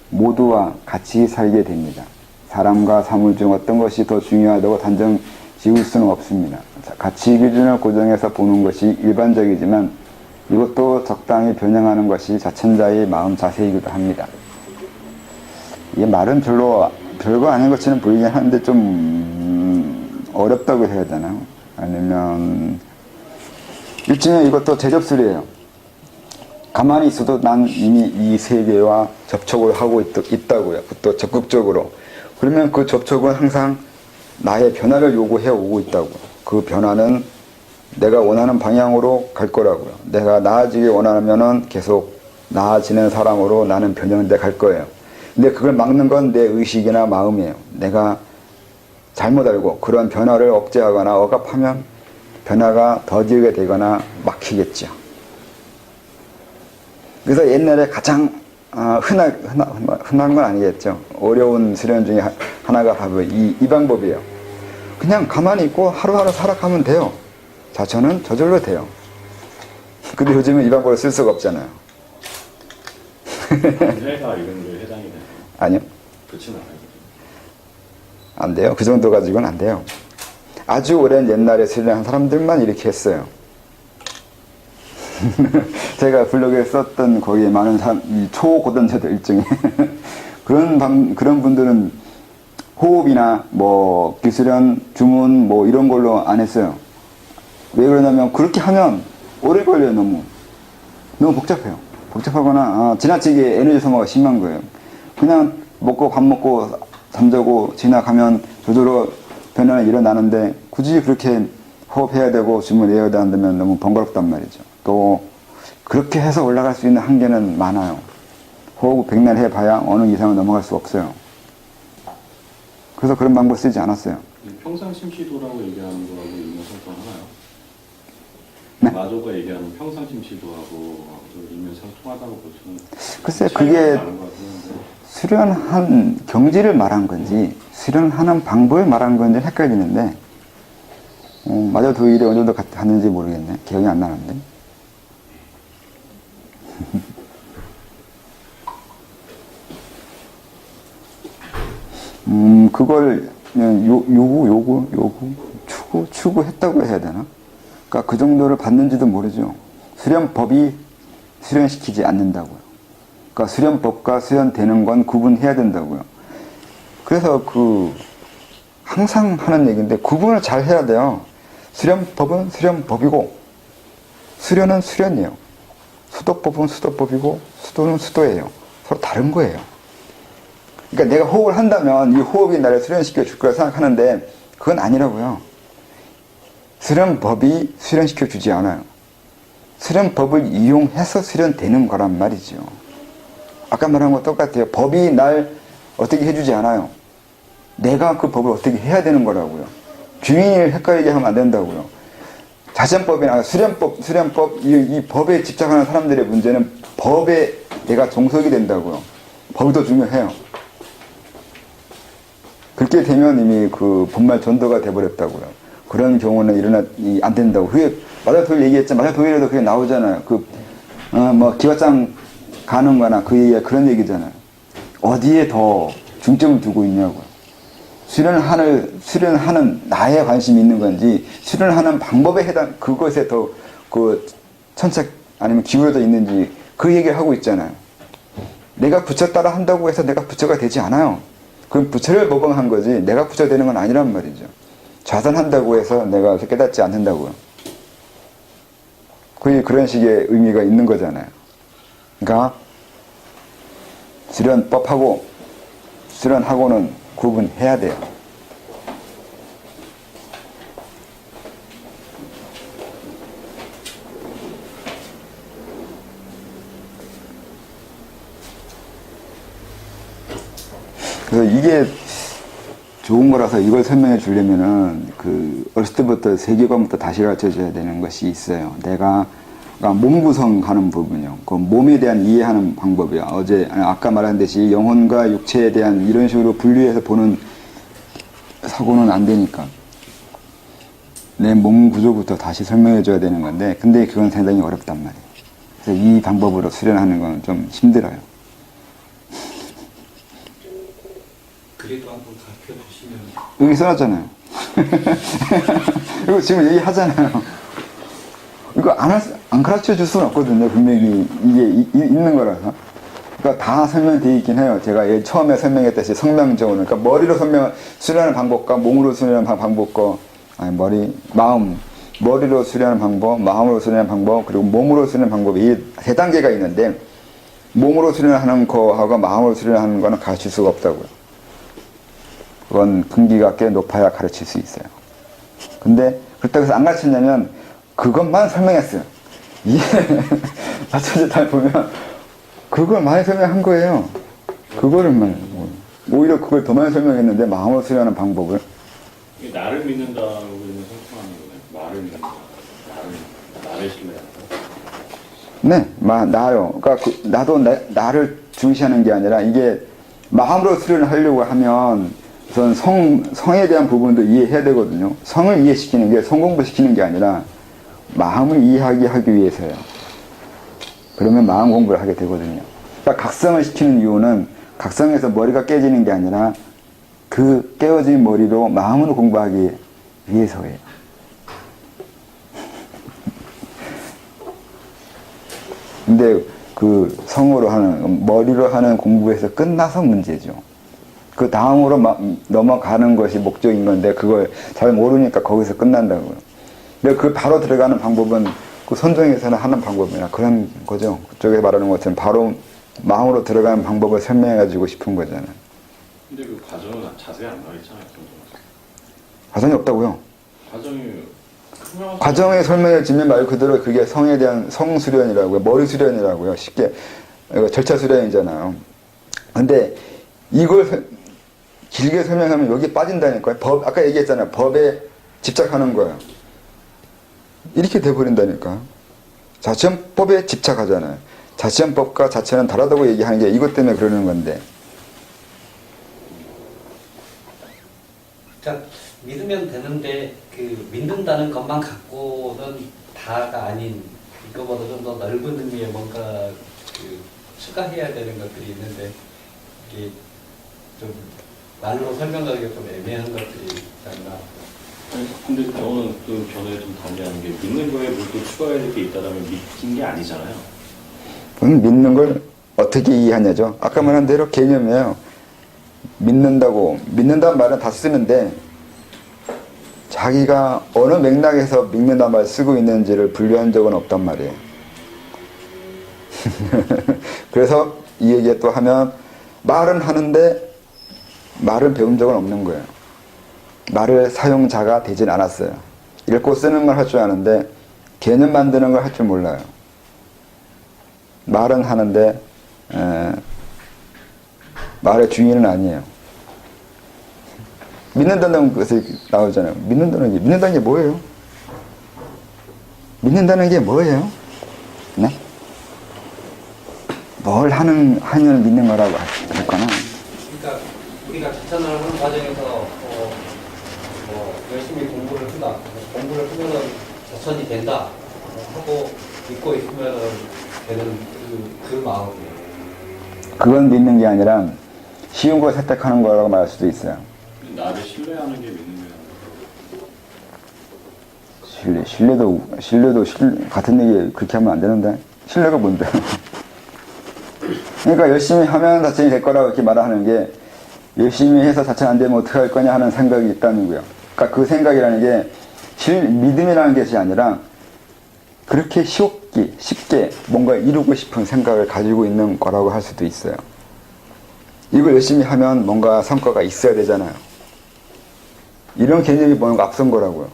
S1: 모두와 같이 살게 됩니다. 사람과 사물 중 어떤 것이 더 중요하다고 단정 지을 수는 없습니다. 가치 기준을 고정해서 보는 것이 일반적이지만 이것도 적당히 변형하는 것이 자천자의 마음 자세이기도 합니다. 이게 말은 별거 아닌 것처럼 보이긴 하는데 좀 어렵다고 해야 되나요? 아니면 일종의 이것도 제접술이에요. 가만히 있어도 난 이미 이 세계와 접촉을 하고 있다고요. 또 적극적으로. 그러면 그 접촉은 항상 나의 변화를 요구해 오고 있다고요. 그 변화는 내가 원하는 방향으로 갈 거라고요. 내가 나아지길 원하면은 계속 나아지는 사람으로 나는 변형돼 갈 거예요. 근데 그걸 막는 건 내 의식이나 마음이에요. 내가 잘못 알고 그런 변화를 억제하거나 억압하면 변화가 더디게 되거나 막히겠죠. 그래서 옛날에 가장 흔한 건 아니겠죠. 어려운 수련 중에 하나가 바로 이 방법이에요. 그냥 가만히 있고 하루하루 살아가면 돼요. 자천은 저절로 돼요. 근데 요즘은 이 방법을 쓸 수가 없잖아요.
S3: 회사 이런 데 해당이 되나요?
S1: 아니요.
S3: 그렇지는 않아요.
S1: 안 돼요. 그 정도 가지고는 안 돼요. 아주 오랜 옛날에 수련한 사람들만 이렇게 했어요. 제가 블로그에 썼던 거기에 많은 사람, 이 초고단자들 일종의 그런 분들은 호흡이나 뭐 기수련, 주문 뭐 이런 걸로 안 했어요. 왜 그러냐면 그렇게 하면 오래 걸려요. 너무 복잡해요. 복잡하거나 지나치게 에너지 소모가 심한 거예요. 그냥 먹고 밥 먹고 잠자고 지나가면 저절로 변화는 일어나는데 굳이 그렇게 호흡해야 되고 주문해야 된다면 너무 번거롭단 말이죠. 또 그렇게 해서 올라갈 수 있는 한계는 많아요. 호흡 100날 해봐야 어느 이상은 넘어갈 수 없어요. 그래서 그런 방법 쓰지 않았어요.
S3: 평상 심시도라고 얘기하는 거하고 인면상통 하나요?
S1: 네?
S3: 마조가 얘기하는 평상 심시도하고 인면상통하다고 보시면
S1: 글쎄 그게 수련한 경지를 말한 건지 수련하는 방법을 말한 건지 헷갈리는데 마저 도일이 어느 정도 갔는지 모르겠네. 기억이 안 나는데. 그걸 요구, 추구했다고 해야 되나? 그러니까 그 정도를 받는지도 모르죠. 수련법이 수련시키지 않는다고요. 그러니까 수련법과 수련되는 건 구분해야 된다고요. 그래서 항상 하는 얘기인데 구분을 잘 해야 돼요. 수련법은 수련법이고 수련은 수련이에요. 수도법은 수도법이고 수도는 수도예요. 서로 다른 거예요. 그러니까 내가 호흡을 한다면 이 호흡이 나를 수련시켜 줄 거라 생각하는데 그건 아니라고요. 수련법이 수련시켜 주지 않아요. 수련법을 이용해서 수련되는 거란 말이죠. 아까 말한 거 똑같아요. 법이 날 어떻게 해주지 않아요. 내가 그 법을 어떻게 해야 되는 거라고요. 주인을 헷갈리게 하면 안 된다고요. 자천법이나 수련법, 이 법에 집착하는 사람들의 문제는 법에 내가 종속이 된다고요. 법이 더 중요해요. 그렇게 되면 이미 그 본말 전도가 돼버렸다고요. 그런 경우는 안 된다고. 그게 마자도일 얘기했잖아요. 마자도일에도 그게 나오잖아요. 기와장 가는 거나 그런 얘기잖아요. 어디에 더 중점을 두고 있냐고요. 수련하는 나에 관심이 있는 건지, 수련하는 방법에 그것에 더 천착, 아니면 기울어져 있는지, 그 얘기를 하고 있잖아요. 내가 부처 따라 한다고 해서 내가 부처가 되지 않아요. 그럼 부처를 모방한 거지, 내가 부처 되는 건 아니란 말이죠. 좌선한다고 해서 내가 깨닫지 않는다고요. 그게 그런 식의 의미가 있는 거잖아요. 그러니까, 수련법하고, 수련하고는 구분해야 돼요. 그래서 이게 좋은 거라서 이걸 설명해 주려면은 그 어렸을 때부터 세계관부터 다시 가르쳐 줘야 되는 것이 있어요. 내가 그러니까 몸 구성하는 부분이요. 그 몸에 대한 이해하는 방법이요. 아까 말한 듯이 영혼과 육체에 대한 이런 식으로 분리해서 보는 사고는 안 되니까 내 몸 구조부터 다시 설명해 줘야 되는 건데, 근데 그건 상당히 어렵단 말이에요. 그래서 이 방법으로 수련하는 건 좀 힘들어요.
S4: 그래도 한번 가르쳐 주시면.
S1: 여기 써놨잖아요. 이거 지금 얘기하잖아요. 이거 안 가르쳐 줄 수는 없거든요. 분명히 이게 있는 거라서. 그러니까 다 설명되어 있긴 해요. 제가 처음에 설명했듯이 성명적으로. 그러니까 머리로 수련하는 방법과 몸으로 수련하는 방법과, 머리로 수련하는 방법, 마음으로 수련하는 방법, 그리고 몸으로 수련하는 방법이 이 세 단계가 있는데, 몸으로 수련하는 거하고 마음으로 수련하는 거는 가르칠 수가 없다고요. 그건 근기가 꽤 높아야 가르칠 수 있어요. 근데 그렇다고 해서 안 가르쳤냐면 그것만 설명했어요. 자체제 잘 보면 그걸 많이 설명한 거예요. 그거를만 오히려 그걸 더 많이 설명했는데 마음으로 수련하는 방법을.
S3: 이게 나를 믿는다고 있는 성품하는 거네. 말을 믿는다. 나를 신뢰한다.
S1: 네, 나요. 그러니까 나도 나를 중시하는 게 아니라 이게 마음으로 수련을 하려고 하면 우선 성에 대한 부분도 이해해야 되거든요. 성을 이해시키는 게 성공부시키는 게 아니라 마음을 이해하게 하기 위해서요. 그러면 마음 공부를 하게 되거든요. 그러니까 각성을 시키는 이유는 각성에서 머리가 깨지는 게 아니라 그 깨어진 머리로 마음으로 공부하기 위해서예요. 근데 그 성으로 하는, 머리로 하는 공부에서 끝나서 문제죠. 그 다음으로 넘어가는 것이 목적인 건데 그걸 잘 모르니까 거기서 끝난다고요. 근데 그 바로 들어가는 방법은 그 선종에서는 하는 방법이나 그런 거죠. 그쪽에 말하는 것처럼 바로 마음으로 들어가는 방법을 설명해가지고 싶은 거잖아요.
S3: 근데 그 과정은 자세히 안 나와 있잖아요.
S1: 과정이 없다고요?
S3: 과정이
S1: 과정에 설명해주면 말 그대로 그게 성에 대한 성수련이라고요. 머리 수련이라고요. 쉽게 이거 절차 수련이잖아요. 근데 이걸 길게 설명하면 여기 빠진다니까요. 아까 얘기했잖아요. 법에 집착하는 거예요. 이렇게 돼버린다니까. 자체헌법에 집착하잖아요. 자체헌법과 자체는 다르다고 얘기하는 게 이것 때문에 그러는 건데.
S6: 그러니까 믿으면 되는데 그 믿는다는 것만 갖고는 다가 아닌 이거보다 좀 더 넓은 의미의 뭔가 그 추가해야 되는 것들이 있는데 이게 좀 말로 설명하기가 좀 애매한 것들이 있지 않나.
S3: 근데 저는 그 견해에 좀 반대하는 게 믿는 거에 뭘 또 추가해야 될 게 있다라면 믿긴 게 아니잖아요.
S1: 믿는 걸 어떻게 이해하냐죠. 아까 말한 대로 개념이에요. 믿는다는 말은 다 쓰는데 자기가 어느 맥락에서 믿는다는 말을 쓰고 있는지를 분류한 적은 없단 말이에요. 그래서 이 얘기 또 하면 말은 하는데 말은 배운 적은 없는 거예요. 말을 사용자가 되진 않았어요. 읽고 쓰는 걸 할 줄 아는데 개념 만드는 걸 할 줄 몰라요. 말은 하는데 말의 주인은 아니에요. 믿는다는 것이 나오잖아요. 믿는다는 게 뭐예요? 믿는다는 게 뭐예요? 네? 뭘 하면 믿는 거라고 할까나?
S6: 그러니까 우리가 실천을 하는 과정에서 열심히 공부를 하다. 공부를 하면은 자천이 된다 하고 믿고 있으면은 되는 그 마음이에요.
S1: 그건 믿는 게 아니라 쉬운 걸 선택하는 거라고 말할 수도 있어요.
S3: 나를 신뢰하는 게 믿는 거야.
S1: 신뢰도 같은 얘기 그렇게 하면 안 되는데. 신뢰가 뭔데? 그러니까 열심히 하면 자천이 될 거라고 이렇게 말하는 게 열심히 해서 자천 안 되면 어떻게 할 거냐 하는 생각이 있다는 거예요. 그러니까 그 생각이라는 게 믿음이라는 것이 아니라 그렇게 쉽게 뭔가 이루고 싶은 생각을 가지고 있는 거라고 할 수도 있어요. 이걸 열심히 하면 뭔가 성과가 있어야 되잖아요. 이런 개념이 뭔가 앞선 거라고요.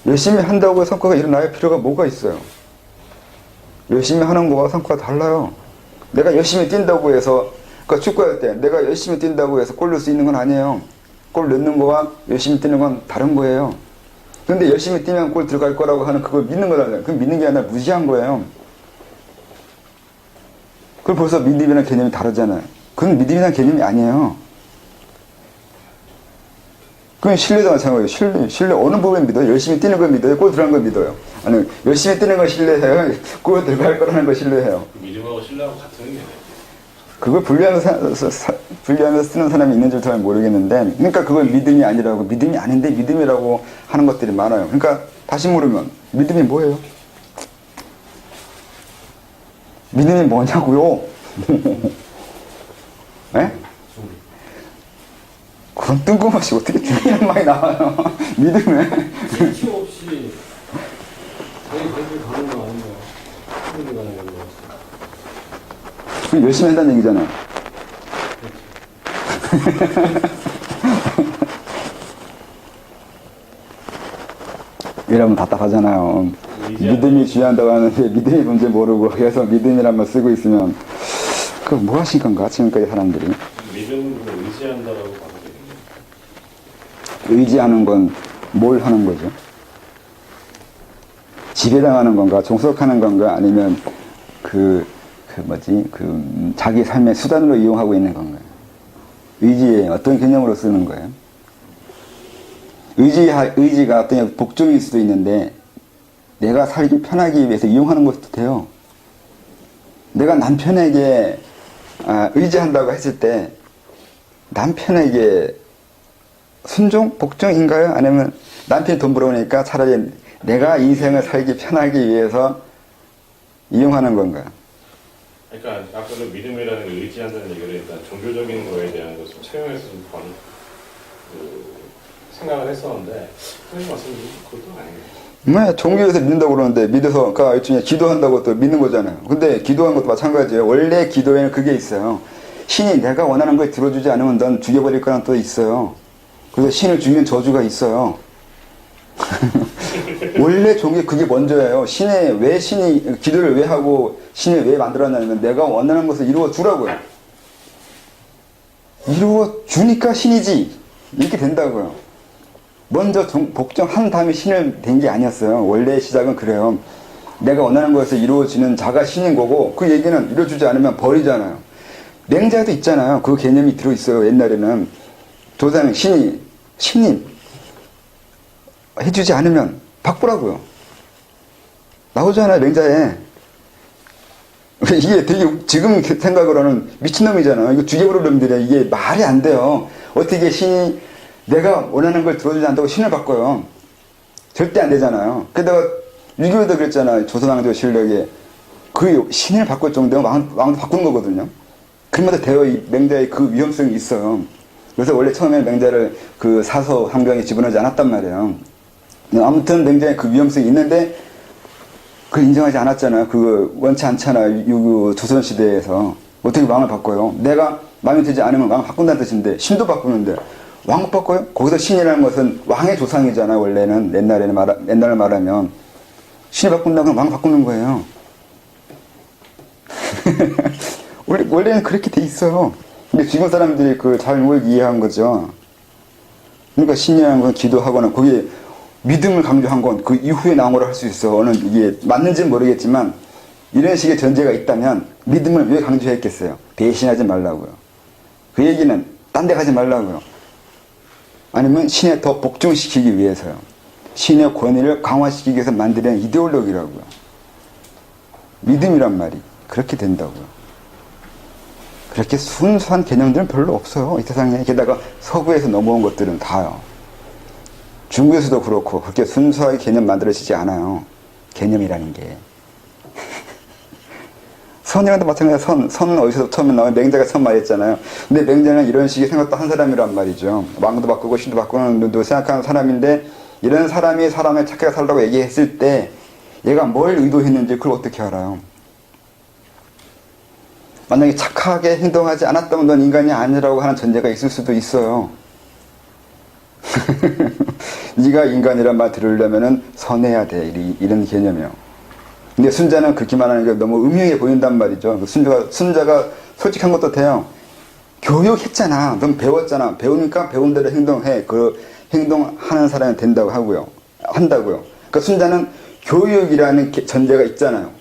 S1: 열심히 한다고 성과가 일어날 필요가 뭐가 있어요? 열심히 하는 거와 성과가 달라요. 내가 열심히 뛴다고 해서 그러니까 축구할 때 내가 열심히 뛴다고 해서 골 넣을 수 있는 건 아니에요. 골 넣는 거와 열심히 뛰는 건 다른 거예요. 근데 열심히 뛰면 골 들어갈 거라고 하는 그걸 믿는 거잖아요. 그럼 믿는 게 아니라 무시한 거예요. 그럼 벌써 믿음이라는 개념이 다르잖아요. 그건 믿음이라는 개념이 아니에요. 그건 신뢰도 마찬가지예요. 신뢰 어느 부분 믿어요? 열심히 뛰는 걸 믿어요? 골 들어간 걸 믿어요? 아니, 열심히 뛰는 걸 신뢰해요? 골 들어갈 거라는 걸 신뢰해요?
S3: 믿음하고 신뢰하고 같은 의미예요.
S1: 그걸 분리하면서 쓰는 사람이 있는 줄 잘 모르겠는데, 그러니까 그걸 믿음이 아니라고, 믿음이 아닌데 믿음이라고 하는 것들이 많아요. 그러니까 다시 물으면 믿음이 뭐예요? 믿음이 뭐냐고요? 네? 그건 뜬금없이 어떻게 중요한 말이 나와요? 믿음에.
S4: 이유 없이 저희 대를 가는 거 아닌가요? 충분히 가는 거.
S1: 그럼 열심히 한다는 얘기잖아요. 이러면 답답하잖아요. 믿음이 중요한다고 하는데 믿음이 뭔지 모르고 계속 믿음이란 말 쓰고 있으면 그 뭐 하신 건가 지금까지 사람들이.
S3: 믿음을 의지한다라고 봐도 되겠네요.
S1: 의지하는 건 뭘 하는 거죠? 지배당하는 건가 종속하는 건가 아니면 자기 삶의 수단으로 이용하고 있는 건가요? 의지에 어떤 개념으로 쓰는 거예요? 의지가 어떤 복종일 수도 있는데 내가 살기 편하기 위해서 이용하는 것도 돼요. 내가 남편에게 의지한다고 했을 때 남편에게 순종? 복종인가요? 아니면 남편이 돈 벌어오니까 차라리 내가 인생을 살기 편하기 위해서 이용하는 건가요?
S3: 그러니까 아까도 믿음이라는 걸 의지한다는 얘기를 일단 종교적인 거에 대한 것을 채용해서 좀 생각을 했었는데 선생님 말씀은 그것도 아니에요.
S1: 네, 종교에서 믿는다고 그러는데 믿어서 그러니까 일종의 기도한다고 또 믿는 거잖아요. 근데 기도하는 것도 마찬가지예요. 원래 기도에는 그게 있어요. 신이 내가 원하는 걸 들어주지 않으면 넌 죽여버릴 거란 또 있어요. 그래서 신을 죽이는 저주가 있어요. 원래 종교 그게 먼저예요. 신이 기도를 왜 하고 신을 왜 만들었냐면 내가 원하는 것을 이루어 주라고요. 이루어 주니까 신이지 이렇게 된다고요. 먼저 복종한 다음에 신을 된 게 아니었어요. 원래 시작은 그래요. 내가 원하는 것을 이루어주는 자가 신인 거고 그 얘기는 이루어주지 않으면 버리잖아요. 맹자도 있잖아요. 그 개념이 들어있어요. 옛날에는 조상 신임 해주지 않으면 바꾸라고요. 나오잖아요. 맹자에. 이게 되게 지금 생각으로는 미친놈이잖아요. 이거 죽여버릴 놈들이야. 이게 말이 안 돼요. 어떻게 신이 내가 원하는 걸 들어주지 않다고 신을 바꿔요. 절대 안 되잖아요. 게다가 6.25도 그랬잖아요. 조선왕조 실력에 그 신을 바꿀 정도면 왕도 바꾸는 거거든요. 그러면서 이 맹자의 그 위험성이 있어요. 그래서 원래 처음에 맹자를 그 사서 황병에 집어넣지 않았단 말이에요. 아무튼 맹자의 그 위험성이 있는데 그걸 인정하지 않았잖아요. 그거 원치 않잖아요. 조선시대에서. 어떻게 왕을 바꿔요? 내가 마음에 들지 않으면 왕을 바꾼다는 뜻인데 신도 바꾸는데 왕을 바꿔요? 거기서 신이라는 것은 왕의 조상이잖아요. 원래는 옛날을 말하면 신을 바꾼다고 하면 왕을 바꾸는 거예요. 원래는 그렇게 돼 있어요. 근데 지금 사람들이 그 잘못 이해한 거죠. 그러니까 신이라는 건 기도하거나 거기에 믿음을 강조한 건 그 이후에 나온 거라 할 수 있어. 이게 맞는지는 모르겠지만 이런 식의 전제가 있다면 믿음을 왜 강조했겠어요? 배신하지 말라고요. 그 얘기는 딴 데 가지 말라고요. 아니면 신에 더 복종시키기 위해서요. 신의 권위를 강화시키기 위해서 만드는 이데올로기라고요. 믿음이란 말이 그렇게 된다고요. 그렇게 순수한 개념들은 별로 없어요. 이 세상에. 게다가 서구에서 넘어온 것들은 다요. 중국에서도 그렇고 그렇게 순수하게 개념 만들어지지 않아요. 개념이라는 게. 선이랑도 마찬가지예요. 선은 어디서 처음에 나와요? 맹자가 처음 말했잖아요. 근데 맹자는 이런 식의 생각도 한 사람이란 말이죠. 왕도 바꾸고 신도 바꾸는 눈도 생각하는 사람인데 이런 사람이 사람을 착하게 살라고 얘기했을 때 얘가 뭘 의도했는지 그걸 어떻게 알아요? 만약에 착하게 행동하지 않았다면 넌 인간이 아니라고 하는 전제가 있을 수도 있어요. 네가 인간이란 말 들으려면은 선해야 돼. 이런 개념이요. 근데 순자는 그렇게 말하는 게 너무 음흉해 보인단 말이죠. 순자가 솔직한 것도 돼요. 교육했잖아. 넌 배웠잖아. 배우니까 배운 대로 행동해. 그 행동하는 사람이 된다고 하고요. 한다고요. 그러니까 순자는 교육이라는 전제가 있잖아요.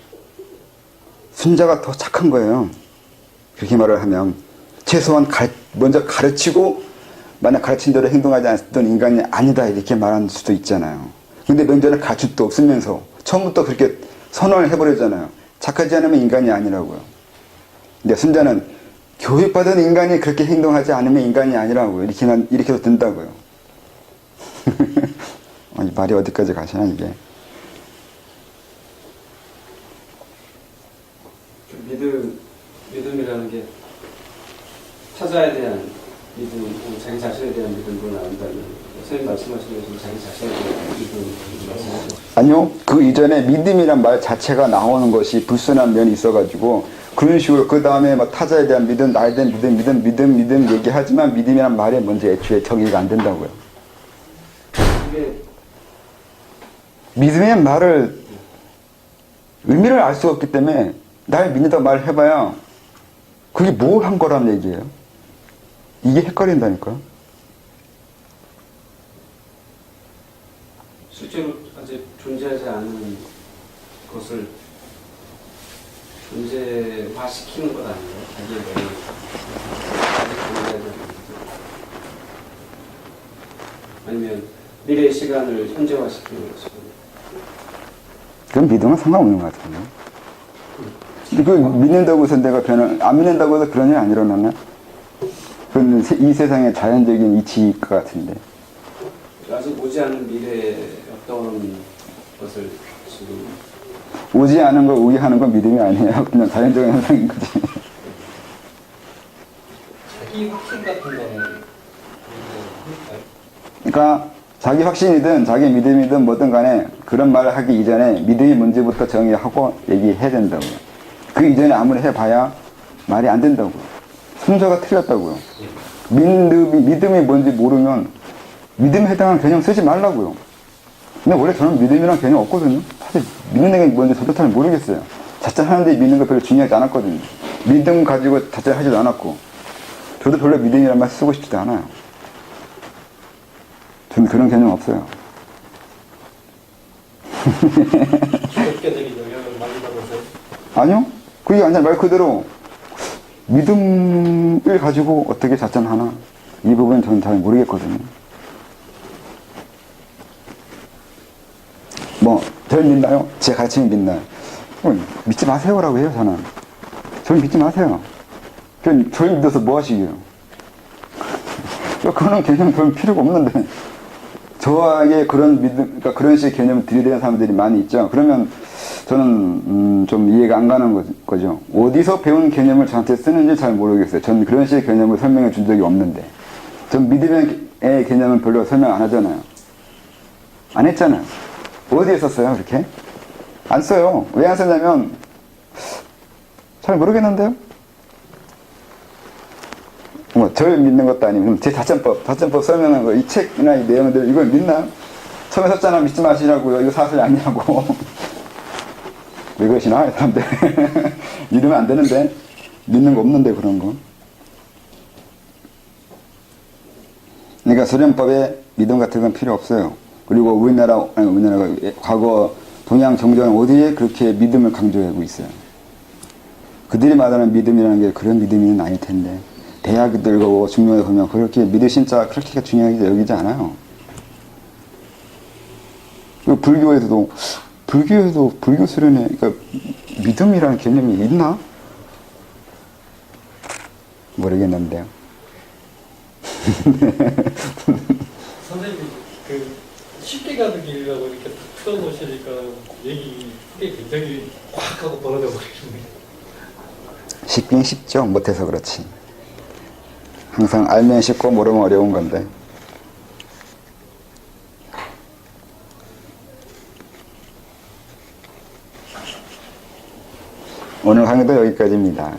S1: 순자가 더 착한 거예요. 그렇게 말을 하면 최소한 먼저 가르치고 만약 가르친 대로 행동하지 않았던 인간이 아니다 이렇게 말할 수도 있잖아요. 근데 명절에 가르칠 수도 없으면서 처음부터 그렇게 선언을 해버리잖아요. 착하지 않으면 인간이 아니라고요. 근데 순자는 교육받은 인간이 그렇게 행동하지 않으면 인간이 아니라고요. 이렇게도 된다고요. 이 말이 어디까지 가시나 이게.
S6: 믿음이라는 게 타자에 대한 믿음, 자기 자신에 대한 믿음으로 나온다면 선생님 말씀하신 것처럼 자기 자신에 대한 믿음 말씀하셨죠.
S1: 아니요. 그 이전에 믿음이란 말 자체가 나오는 것이 불순한 면이 있어가지고 그런 식으로 그 다음에 막 타자에 대한 믿음, 나에 대한 믿음 얘기하지만 믿음이란 말이 먼저 애초에 정의가 안 된다고요.
S6: 이게
S1: 믿음이란 말을 의미를 알 수가 없기 때문에 날 믿는다고 말을 해봐야 그게 뭐 한 거란 얘기예요. 이게 헷갈린다니까요.
S6: 실제로 아직 존재하지 않은 것을 존재화시키는 것 아니에요? 자기의 머리 아직 존재하지 않는 것. 아니면 미래의 시간을 현재화시키는 것이고.
S1: 그건 믿음은 상관없는 것 같아요. 그 믿는다고 해서 내가 안 믿는다고 해서 그런 일이 안 일어나나? 그건 이 세상의 자연적인 이치일 것 같은데.
S6: 아직 오지 않은 미래의 어떤 것을 지금
S1: 오지 않은 걸 오게 하는 건 믿음이 아니에요. 그냥 자연적인 현상인 거지.
S6: 자기 확신 같은 거는
S1: 그러니까 자기 확신이든 자기 믿음이든 뭐든 간에 그런 말을 하기 이전에 믿음이 뭔지부터 정의하고 얘기해야 된다고요. 그 이전에 아무리 해봐야 말이 안 된다고요. 순서가 틀렸다고요. 믿음이 뭔지 모르면 믿음에 해당하는 개념 쓰지 말라고요. 근데 원래 저는 믿음이란 개념 없거든요. 사실 믿는 게 뭔지 저도 잘 모르겠어요. 자잘하는데 믿는 거 별로 중요하지 않았거든요. 믿음 가지고 자잘하지도 않았고 저도 별로 믿음이란 말 쓰고 싶지도 않아요. 저는 그런 개념 없어요.
S4: 기독교적인 영향을 많이 받아서
S1: 아니요. 그게 아니라 말 그대로 믿음을 가지고 어떻게 자전하나 이 부분은 저는 잘 모르겠거든요. 뭐 저를 믿나요? 제 가르침을 믿나요? 믿지 마세요라고 해요. 저는 믿지 마세요. 저를 믿어서 뭐 하시게요? 그런 개념 별 필요가 없는데 저에게 그런 믿음, 그러니까 그런 식의 개념을 들이대는 사람들이 많이 있죠. 그러면 저는 좀 이해가 안 가는 거죠. 어디서 배운 개념을 저한테 쓰는지 잘 모르겠어요. 저는 그런 식의 개념을 설명해 준 적이 없는데 전 믿음의 개념은 별로 설명 안 하잖아요. 안 했잖아요. 어디에 썼어요? 그렇게? 안 써요. 왜 안 쓰냐면 잘 모르겠는데요. 뭐 절 믿는 것도 아니고 제 다점법 설명한 거 이 책이나 이 내용들 이걸 믿나요? 처음에 썼잖아. 믿지 마시라고요. 이거 사실 아니라고. 왜 그러시나? 사람들 믿으면 안 되는데 믿는 거 없는데 그런 거. 그러니까 소련법에 믿음 같은 건 필요 없어요. 그리고 우리나라가 과거 동양 정조는 어디에 그렇게 믿음을 강조하고 있어요. 그들이 말하는 믿음이라는 게 그런 믿음이 아닐 텐데 대학들고 중요해 보면 그렇게 믿으신 자 그렇게 중요하게 여기지 않아요. 그리고 불교에도 불교 수련회 그러니까 믿음이라는 개념이 있나? 모르겠는데요.
S4: 선생님이 그 쉽게 가는 길이라고 이렇게 풀어놓으시니까 얘기 그게 굉장히 확 하고 벌어져 버리시네요.
S1: 쉽긴 쉽죠. 못해서 그렇지. 항상 알면 쉽고 모르면 어려운 건데. 오늘 강의도 여기까지입니다.